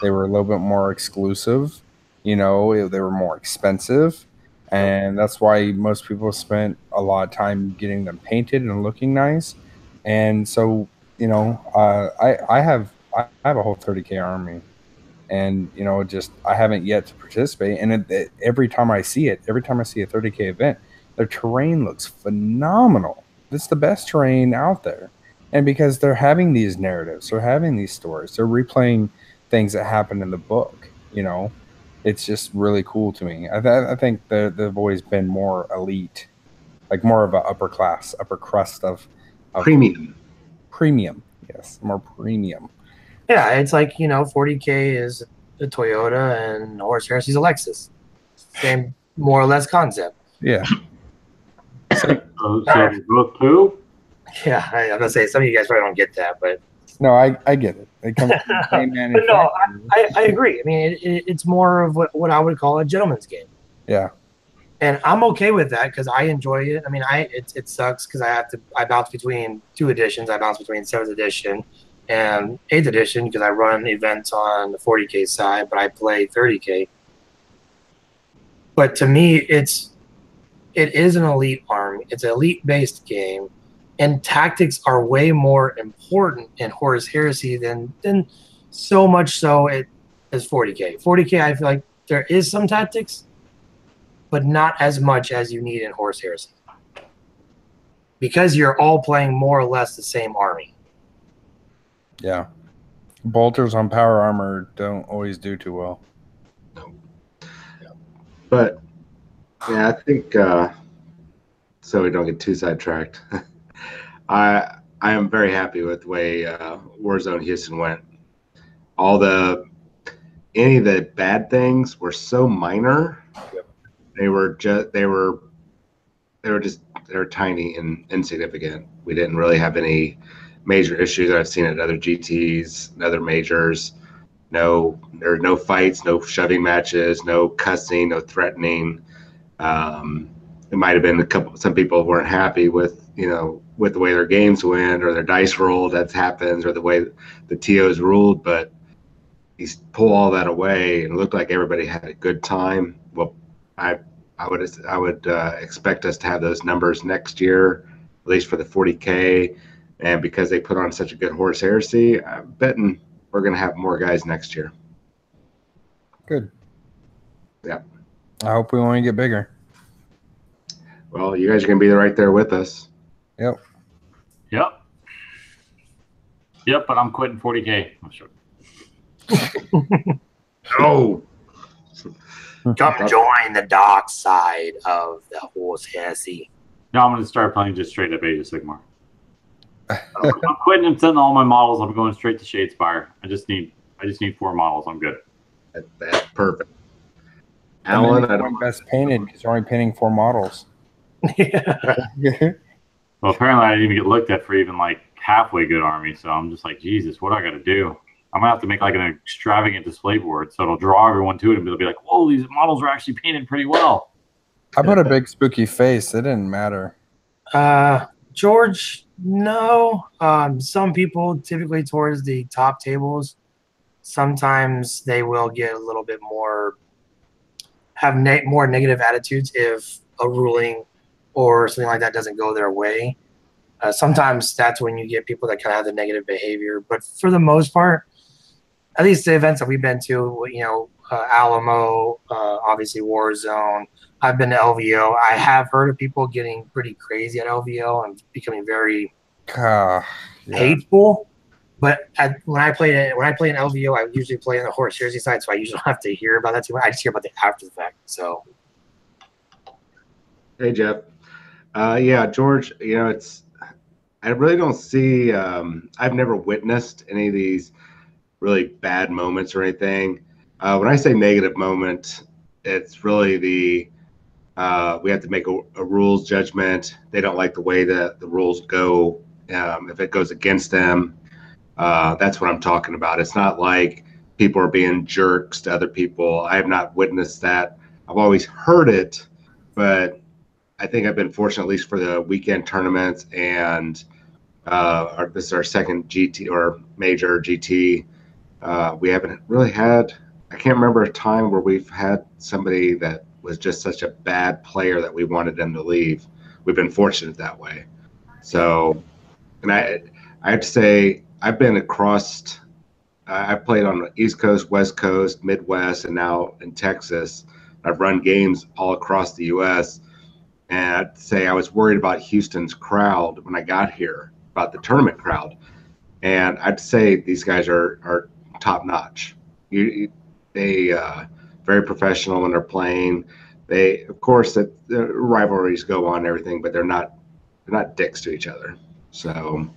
They were a little bit more exclusive. You know, they were more expensive. And that's why most people spent a lot of time getting them painted and looking nice. And so, you know, I have a whole 30K army. And, you know, just I haven't yet to participate. And every time I see a 30K event, their terrain looks phenomenal. It's the best terrain out there. And because they're having these narratives, they're having these stories, they're replaying things that happened in the book, you know. It's just really cool to me. I think they've always been more elite, like more of an upper crust of premium. Premium, yes, more premium. Yeah, it's like, you know, 40K is a Toyota and Horus Heresy is a Lexus. Same, more or less concept. Yeah. So they're both poo? Yeah, I'm gonna say some of you guys probably don't get that, but no, I get it. It comes from the same but no, I agree. I mean, it's more of what I would call a gentleman's game. Yeah, and I'm okay with that because I enjoy it. I mean, it sucks because I bounce between 2 editions. I bounce between 7th edition and 8th edition because I run events on the 40K side, but I play 30K. But to me, it is an elite army. It's an elite-based game. And tactics are way more important in Horus Heresy than so much so as 40K. 40K, I feel like there is some tactics, but not as much as you need in Horus Heresy. Because you're all playing more or less the same army. Yeah. Bolters on power armor don't always do too well. No. But, yeah, I think, so we don't get too sidetracked. I am very happy with the way Warzone Houston went. Any of the bad things were so minor. Yep. They were tiny and insignificant. We didn't really have any major issues that I've seen at other GTs and other majors. There were no fights, no shoving matches, no cussing, no threatening. It might have been some people weren't happy with, you know, with the way their games went or their dice rolled. That happens, or the way the TOs ruled. But you pull all that away, and it looked like everybody had a good time. Well, I would expect us to have those numbers next year, at least for the 40K. And because they put on such a good Horus Heresy, I'm betting we're going to have more guys next year. Good. Yeah. I hope we only get bigger. Well, you guys are going to be right there with us. Yep. Yep, but I'm quitting 40K. I'm sure. Oh. Come join the dark side of the Horus Heresy. No, I'm going to start playing just straight up Age of Sigmar. I'm quitting and sending all my models. I'm going straight to Shadespire. I just need I just need 4 models. I'm good. That's perfect. And Allan, then I you don't. win best painted because you're only painting 4 models. Yeah. Well, apparently I didn't even get looked at for even like halfway good army. So I'm just like, Jesus, what do I got to do? I'm gonna have to make like an extravagant display board so it'll draw everyone to it, and they'll be like, "Whoa, these models are actually painted pretty well." I put a big spooky face. It didn't matter. George, no. Some people typically towards the top tables, sometimes they will get a little bit more, have more negative attitudes if a ruling or something like that doesn't go their way. Sometimes that's when you get people that kind of have the negative behavior. But for the most part, at least the events that we've been to, Alamo, obviously Warzone. I've been to LVO. I have heard of people getting pretty crazy at LVO and becoming very Yeah. hateful. But when I play in LVO, I usually play on the Horse Jersey side, so I usually don't have to hear about that too much. I just hear about the after the fact. So, Hey, Jeff. Yeah, George. I really don't see. I've never witnessed any of these really bad moments or anything. When I say negative moment, it's really we have to make a rules judgment. They don't like the way that the rules go. If it goes against them, that's what I'm talking about. It's not like people are being jerks to other people. I have not witnessed that. I've always heard it, but I think I've been fortunate, at least for the weekend tournaments, and this is our second GT or major GT. We haven't really had. I can't remember a time where we've had somebody that was just such a bad player that we wanted them to leave. We've been fortunate that way. So, and I have to say, I've been across. I've played on the East Coast, West Coast, Midwest, and now in Texas. I've run games all across the U.S. And I'd say I was worried about Houston's crowd when I got here, about the tournament crowd. And I'd say these guys are top notch. They very professional when they're playing. They, of course, the rivalries go on and everything, but they're not dicks to each other. So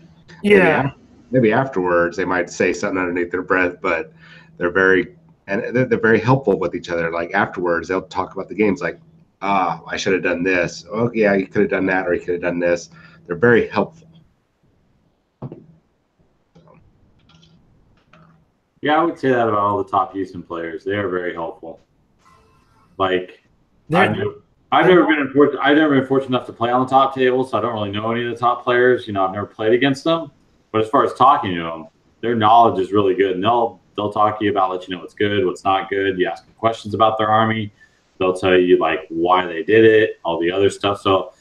yeah. maybe afterwards they might say something underneath their breath, but they're very helpful with each other. Like afterwards, they'll talk about the games, like, I should have done this. Oh yeah, you could have done that, or you could have done this. They're very helpful. Yeah, I would say that about all the top Houston players. They are very helpful. Like, I've never been fortunate enough to play on the top table, so I don't really know any of the top players. I've never played against them. But as far as talking to them, their knowledge is really good, and they'll talk to you about, let you know what's good, what's not good. You ask them questions about their army, they'll tell you like why they did it, all the other stuff. So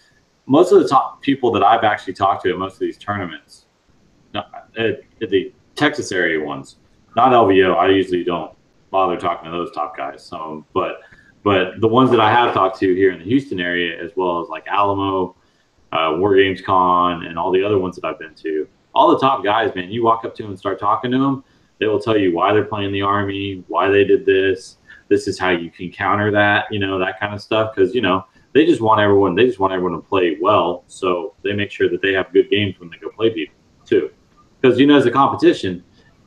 most of the top people that I've actually talked to at most of these tournaments, the Texas area ones, not LVO. I usually don't bother talking to those top guys. So, but the ones that I have talked to here in the Houston area, as well as like Alamo, Wargames Con, and all the other ones that I've been to, all the top guys, man, you walk up to them and start talking to them, they will tell you why they're playing the army, why they did this. This is how you can counter that, that kind of stuff. Because, they just want everyone to play well. So they make sure that they have good games when they go play people too. Because, as a competition,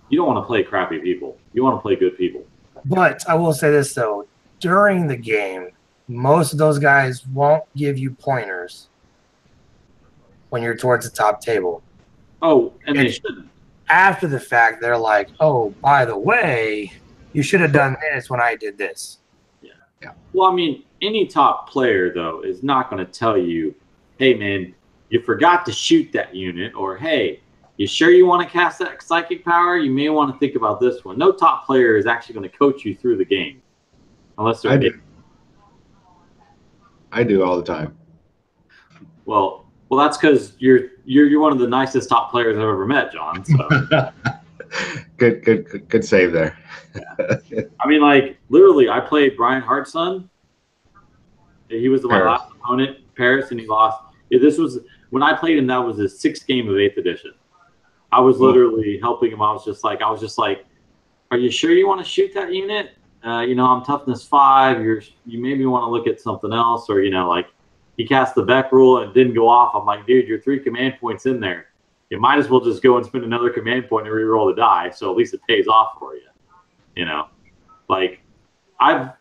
you don't want to play crappy people. You want to play good people. But I will say this, though. During the game, most of those guys won't give you pointers when you're towards the top table. Oh, and they shouldn't. After the fact, they're like, oh, by the way, you should have done this when I did this. Yeah. Well, I mean, any top player, though, is not going to tell you, hey, man, you forgot to shoot that unit, or, hey, you sure you want to cast that psychic power? You may want to think about this one. No top player is actually going to coach you through the game. Unless they're I do all the time. Well, that's because you're one of the nicest top players I've ever met, John. So. Good save there. Yeah. I mean, like, literally, I played Brian Hart's son. He was my last opponent, Paris, and he lost. This was when I played him. That was his 6th game of 8th edition. I was literally helping him. I was just like, are you sure you want to shoot that unit? I'm toughness 5. You maybe want to look at something else, or like he cast the Beck rule and it didn't go off. I'm like, dude, you're 3 command points in there. You might as well just go and spend another command point and re-roll the die, so at least it pays off for you. You know, like I've,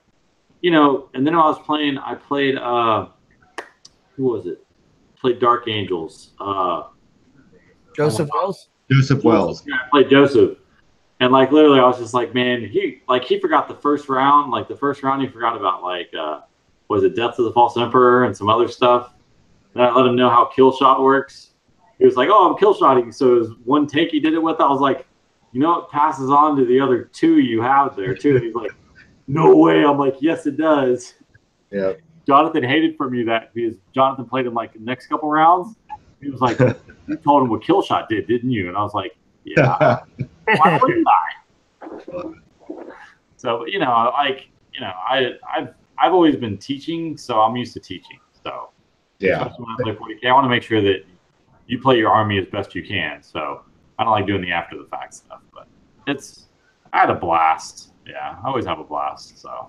you know, and then I was playing. I played. Who was it? Played Dark Angels. Joseph Wells. Joseph Wells. Yeah, I played Joseph. And like literally, I was just like, man, he forgot the first round. Like the first round, he forgot about like was it Death of the False Emperor and some other stuff. And I let him know how kill shot works. He was like, oh, I'm kill shotting. So it was one tank he did it with. I was like, you know, it passes on to the other two you have there too. And he's like, no way. I'm like, yes, it does. Yeah. Jonathan hated for me that because Jonathan played him like the next couple rounds. He was like, you told him what kill shot did, didn't you? And I was like, yeah. Why wouldn't I? So, you know, like, you know, I've always been teaching, so I'm used to teaching. So, Yeah. especially when I play 40K, I want to make sure that you play your army as best you can. So, I don't like doing the after the fact stuff, but I had a blast. Yeah, I always have a blast. So,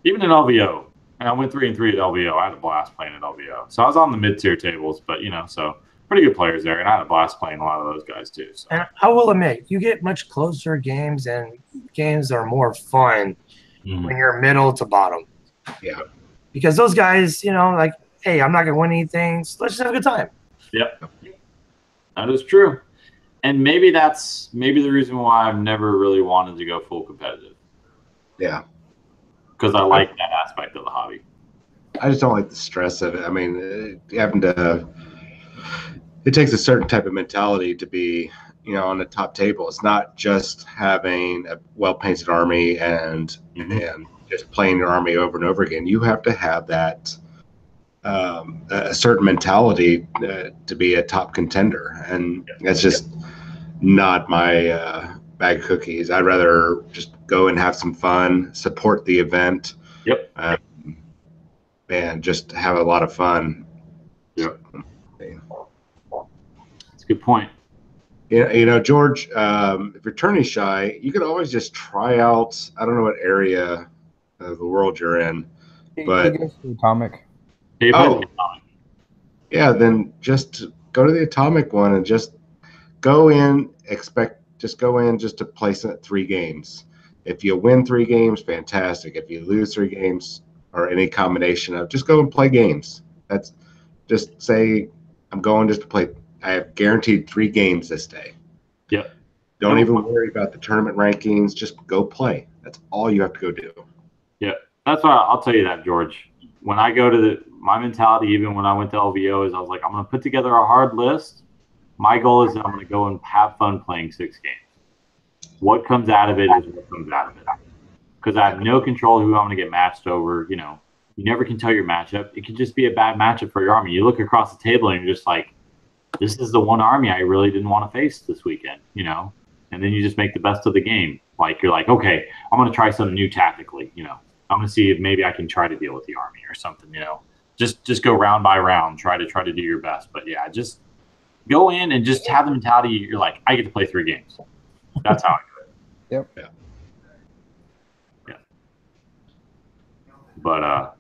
even in LVO, and I went 3-3 at LVO. I had a blast playing at LVO. So, I was on the mid tier tables, but, you know, so pretty good players there, and I had a blast playing a lot of those guys too. So. And I will admit, you get much closer games, and games are more fun when you're middle to bottom. Yeah. Because those guys, you know, like, hey, I'm not going to win anything, so let's just have a good time. Yep. That is true. And maybe that's the reason why I've never really wanted to go full competitive. Yeah. Because I like that aspect of the hobby. I just don't like the stress of it. I mean, it takes a certain type of mentality to be, you know, on the top table. It's not just having a well-painted army and just playing your army over and over again. You have to have that a certain mentality to be a top contender, and that's just not my bag of cookies. I'd rather just go and have some fun, support the event, and just have a lot of fun. Yep. That's a good point. You know, George, if you're tourney shy, you could always just try out. I don't know what area of the world you're in, but he goes to Atomic. Yeah, then just go to the Atomic one and just go in. Just go in just to place it 3 games. If you win 3 games, fantastic. If you lose 3 games or any combination of, just go and play games. That's just say, I'm going just to play. I have guaranteed 3 games this day. Yep. Don't even worry about the tournament rankings. Just go play. That's all you have to go do. Yeah, that's why I'll tell you that, George. When I go to my mentality, even when I went to LVO, is I was like, I'm going to put together a hard list. My goal is that I'm going to go and have fun playing 6 games. What comes out of it is what comes out of it. Because I have no control who I'm going to get matched over. You know, you never can tell your matchup. It could just be a bad matchup for your army. You look across the table and you're just like, this is the one army I really didn't want to face this weekend, you know? And then you just make the best of the game. Like, you're like, okay, I'm going to try something new tactically, you know? I'm going to see if maybe I can try to deal with the army or something, you know? Just go round by round, try to do your best. But yeah, just go in and just have the mentality. You're like, I get to play 3 games. That's how I do it. Yep. Yeah. But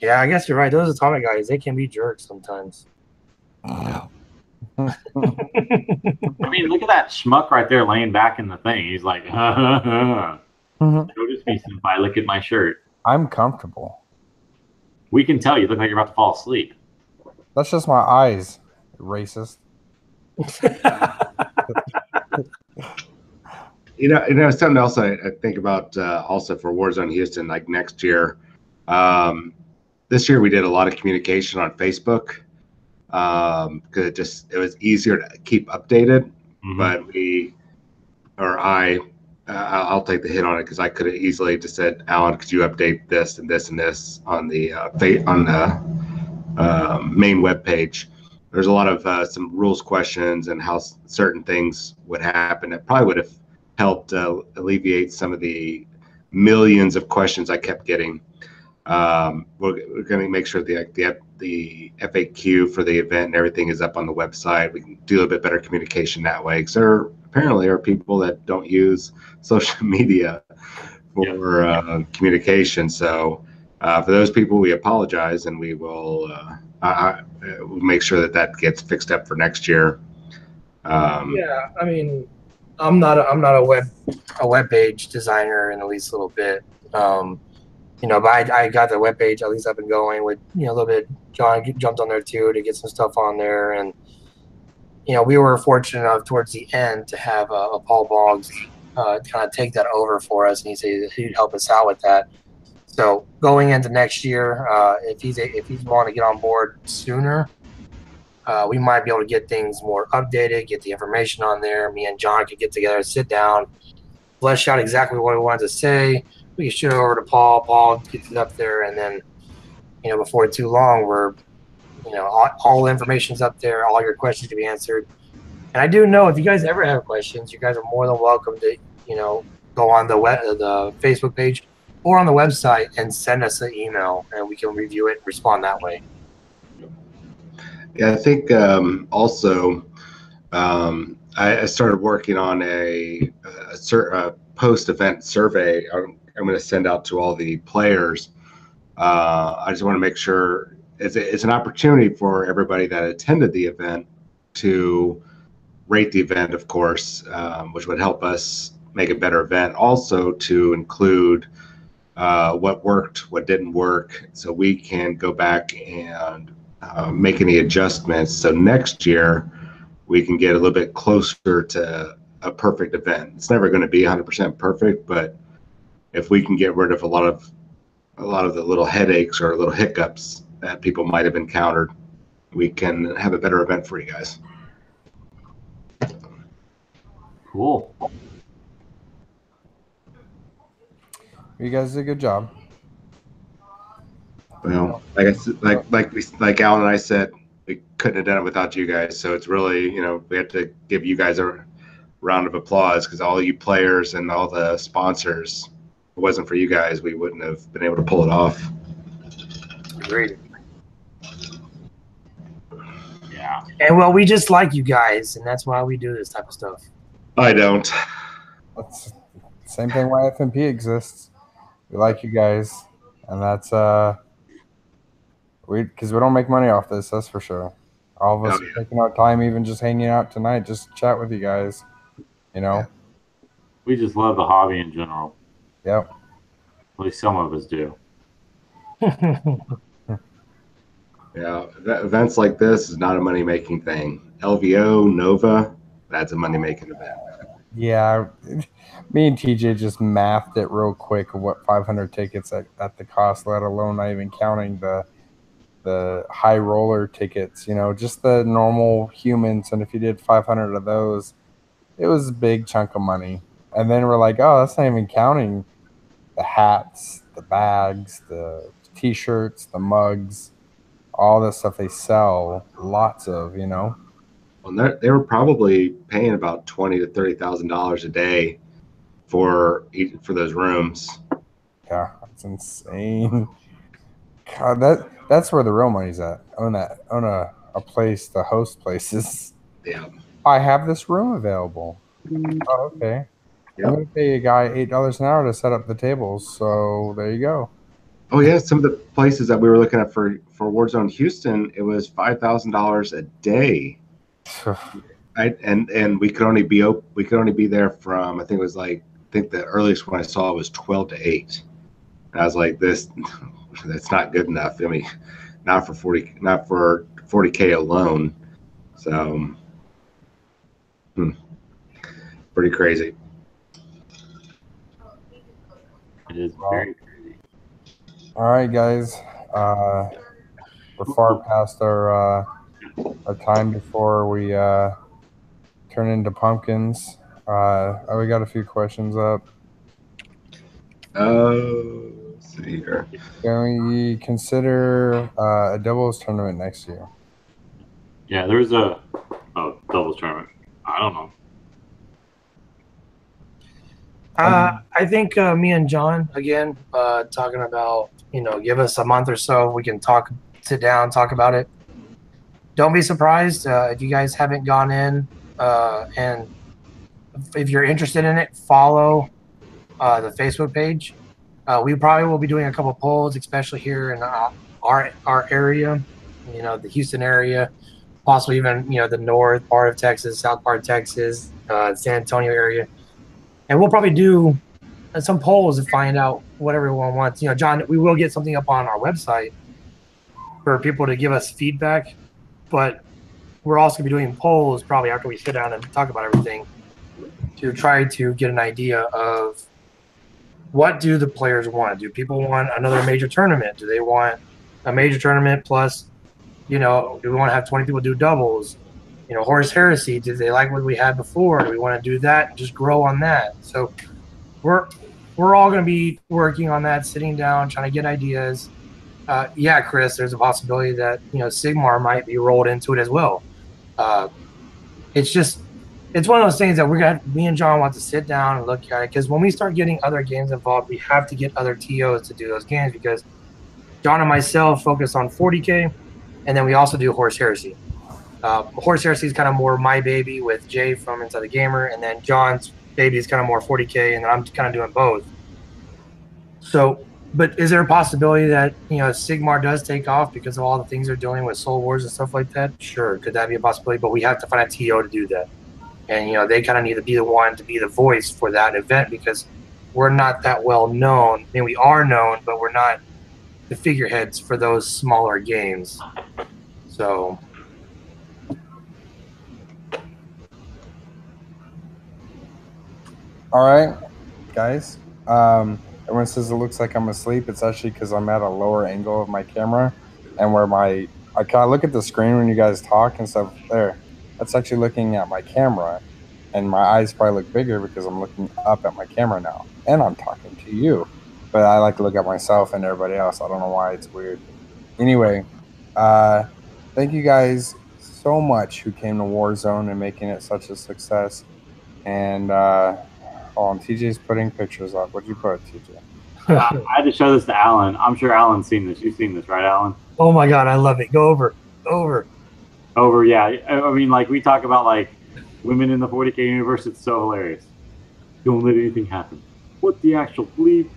yeah, I guess you're right. Those Atomic guys, they can be jerks sometimes. I mean, look at that schmuck right there laying back in the thing. He's like, notice me, senpai. Look at my shirt. I'm comfortable. We can tell you look like you're about to fall asleep. That's just my eyes, racist. You know, something else I think about also for Warzone Houston, like next year. This year we did a lot of communication on Facebook because it was easier to keep updated. But I'll take the hit on it because I could have easily just said, Allan, could you update this and this and this on the main web page. There's a lot of some rules questions and how certain things would happen. It probably would have helped alleviate some of the millions of questions I kept getting. We're going to make sure the FAQ for the event and everything is up on the website. We can do a bit better communication that way, because there apparently are people that don't use social media for communication. So for those people, we apologize, and we will we'll make sure that gets fixed up for next year. Yeah, I mean, I'm not a web page designer in the least little bit. But I got the web page at least up and going with a little bit. John jumped on there too to get some stuff on there, and we were fortunate enough towards the end to have a Paul Boggs kind of take that over for us, and he said he'd help us out with that. So going into next year, if he's willing to get on board sooner, we might be able to get things more updated, get the information on there. Me and John could get together, sit down, flesh out exactly what we wanted to say. We could shoot it over to Paul. Paul gets it up there, and then before too long, we're all the information's up there. All your questions can be answered. And I do know if you guys ever have questions, you guys are more than welcome to go on the Facebook page or on the website and send us an email, and we can review it and respond that way. Yeah, I think also I started working on a post-event survey. I'm going to send out to all the players. I just want to make sure it's an opportunity for everybody that attended the event to rate the event, of course, which would help us make a better event. Also to include what worked, what didn't work, so we can go back and make any adjustments. So next year we can get a little bit closer to a perfect event. It's never going to be 100% perfect, but if we can get rid of a lot of the little headaches or little hiccups that people might have encountered, we can have a better event for you guys. Cool. You guys did a good job. Well, like Allan and I said, we couldn't have done it without you guys. So it's really, we have to give you guys a round of applause, because all you players and all the sponsors, if it wasn't for you guys, we wouldn't have been able to pull it off. Agreed. Yeah. And well, we just like you guys, and that's why we do this type of stuff. I don't. That's the same thing why FNP exists. We like you guys, and that's because we don't make money off this, that's for sure. All of us are taking our time, even just hanging out tonight, just chat with you guys. Yeah. We just love the hobby in general. Yep. At least some of us do. Yeah, events like this is not a money-making thing. LVO, Nova, that's a money-making event. Yeah, me and TJ just mathed it real quick of what 500 tickets at the cost, let alone not even counting the high roller tickets, just the normal humans. And if you did 500 of those, it was a big chunk of money. And then we're like, oh, that's not even counting the hats, the bags, the T-shirts, the mugs, all the stuff they sell, lots of, Well, they were probably paying about $20,000 to $30,000 a day for those rooms. Yeah, that's insane. God, that's where the real money's at. Own a place to host places. Yeah. I have this room available. Oh, okay. Yep. I'm going to pay a guy $8 an hour to set up the tables. So there you go. Oh yeah, some of the places that we were looking at for Warzone Houston, it was $5,000 a day. And we could only be there from, I think the earliest one I saw was 12 to 8. And I was like, that's not good enough. I mean, not for 40K alone. So pretty crazy. It is very crazy. All right, guys. We're far past our time before we turn into pumpkins. We got a few questions up. Let's see here. Can we consider a doubles tournament next year? Yeah, there's a doubles tournament. I don't know. I think me and John, again, talking about, give us a month or so. We can sit down, talk about it. Don't be surprised if you guys haven't gone in, and if you're interested in it, follow the Facebook page. We probably will be doing a couple polls, especially here in our area, the Houston area, possibly even the north part of Texas, south part of Texas, San Antonio area, and we'll probably do some polls to find out what everyone wants. You know, John, we will get something up on our website for people to give us feedback, but we're also going to be doing polls probably after we sit down and talk about everything to try to get an idea of what do the players want. Do people want another major tournament? Do they want a major tournament plus, you know, do we want to have 20 people do doubles? You know, Horse Heresy, did they like what we had before? Do we want to do that and just grow on that? So we're all going to be working on that, sitting down, trying to get ideas. Yeah, Chris, there's a possibility that, you know, Sigmar might be rolled into it as well. It's one of those things that me and John want to sit down and look at it, because when we start getting other games involved, we have to get other TOs to do those games, because John and myself focus on 40K, and then we also do Horse Heresy. Horse Heresy is kind of more my baby with Jay from Inside the Gamer, and then John's baby is kind of more 40K, and then I'm kind of doing both. So, but is there a possibility that, you know, Sigmar does take off because of all the things they're doing with Soul Wars and stuff like that? Sure, could that be a possibility? But we have to find a TO to do that. And, you know, they kind of need to be the one to be the voice for that event, because we're not that well known. I mean, we are known, but we're not the figureheads for those smaller games. So... All right, guys. Everyone says it looks like I'm asleep. It's actually because I'm at a lower angle of my camera, and where I kind of look at the screen when you guys talk and stuff there. That's actually looking at my camera, and my eyes probably look bigger because I'm looking up at my camera now, and I'm talking to you. But I like to look at myself and everybody else. I don't know why, it's weird. Anyway, thank you guys so much who came to Warzone and making it such a success. And TJ's putting pictures up. What'd you put, TJ? I had to show this to Allan. I'm sure Allan's seen this. You've seen this, right, Allan? Oh my God, I love it. Go over. Yeah. I mean, like, we talk about, like, women in the 40K universe. It's so hilarious. Don't let anything happen. What the actual bleep?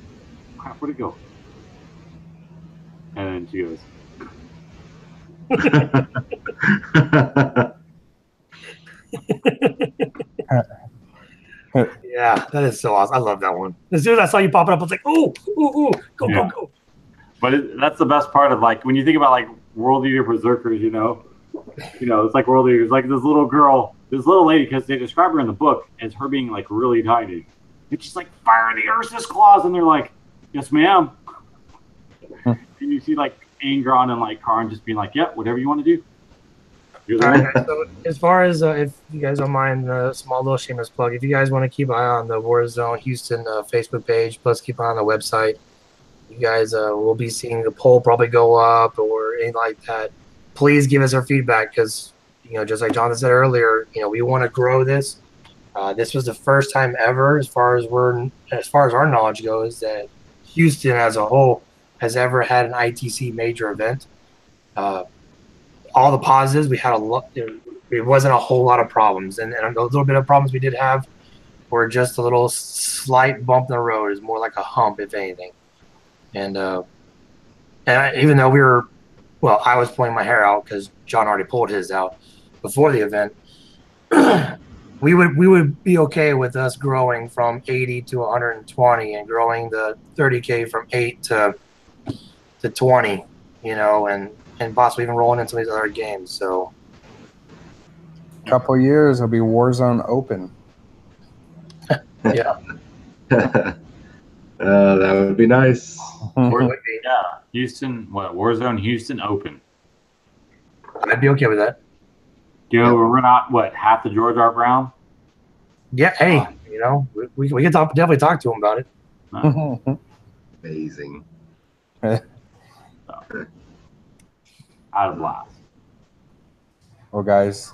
Crap, where'd it go? And then she goes. Yeah, that is so awesome. I love that one. As soon as I saw you pop it up, I was like, go, go. But that's the best part of, like, when you think about, like, World Eater Berserkers, you know, it's like World Eaters, like this little girl, this little lady, because they describe her in the book as her being, like, really tiny. And she's like, fire the Ursus claws, and they're like, yes, ma'am. And you see, like, Angron and, like, Karn just being like, yep, whatever you want to do. All right, guys, so as far as if you guys don't mind a small little shameless plug, if you guys want to keep an eye on the Warzone Houston Facebook page, plus keep an eye on the website, you guys will be seeing the poll probably go up or anything like that. Please give us our feedback, because, you know, just like Jonathan said earlier, you know, we want to grow this. This was the first time ever, as far as our knowledge goes, that Houston as a whole has ever had an ITC major event. All the positives, we had a lot. It wasn't a whole lot of problems, and a little bit of problems we did have were just a little slight bump in the road. Is more like a hump, if anything. And even though I was pulling my hair out because John already pulled his out before the event. we would be okay with us growing from 80 to 120 and growing the 30K from 8 to 20, you know, and possibly even rolling into these other games. So, couple years, it'll be Warzone Open. Yeah. That would be nice. Yeah, Houston. Warzone Houston Open. I'd be okay with that. You know, we're not half the George R. Brown. Yeah. Hey, you know, we can definitely talk to him about it. Amazing. Out of blast. Well, guys,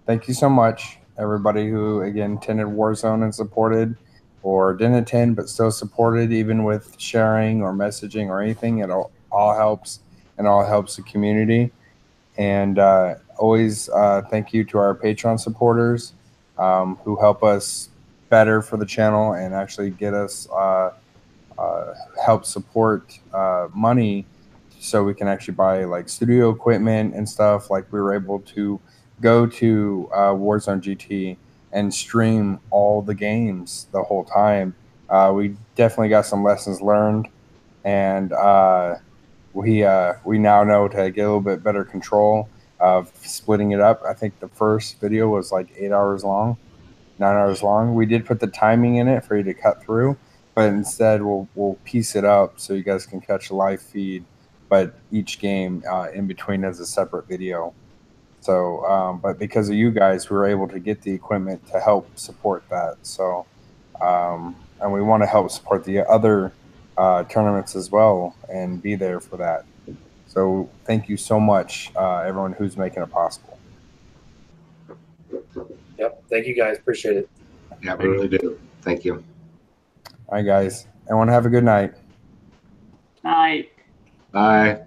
thank you so much, everybody who, again, attended Warzone and supported, or didn't attend but still supported, even with sharing or messaging or anything. It all helps, and all helps the community. And always thank you to our Patreon supporters who help us better for the channel and actually get us help support money so we can actually buy like studio equipment and stuff. Like we were able to go to Warzone GT and stream all the games the whole time. We definitely got some lessons learned, and we now know to get a little bit better control of splitting it up. I think the first video was like 8 hours long, 9 hours long. We did put the timing in it for you to cut through, but instead we'll piece it up so you guys can catch a live feed, but each game in between as a separate video. So, but because of you guys, we were able to get the equipment to help support that. So, and we want to help support the other tournaments as well and be there for that. So, thank you so much, everyone who's making it possible. Yep. Thank you guys. Appreciate it. Yeah, we really do. Thank you. All right, guys. Everyone have a good night. Night. Bye.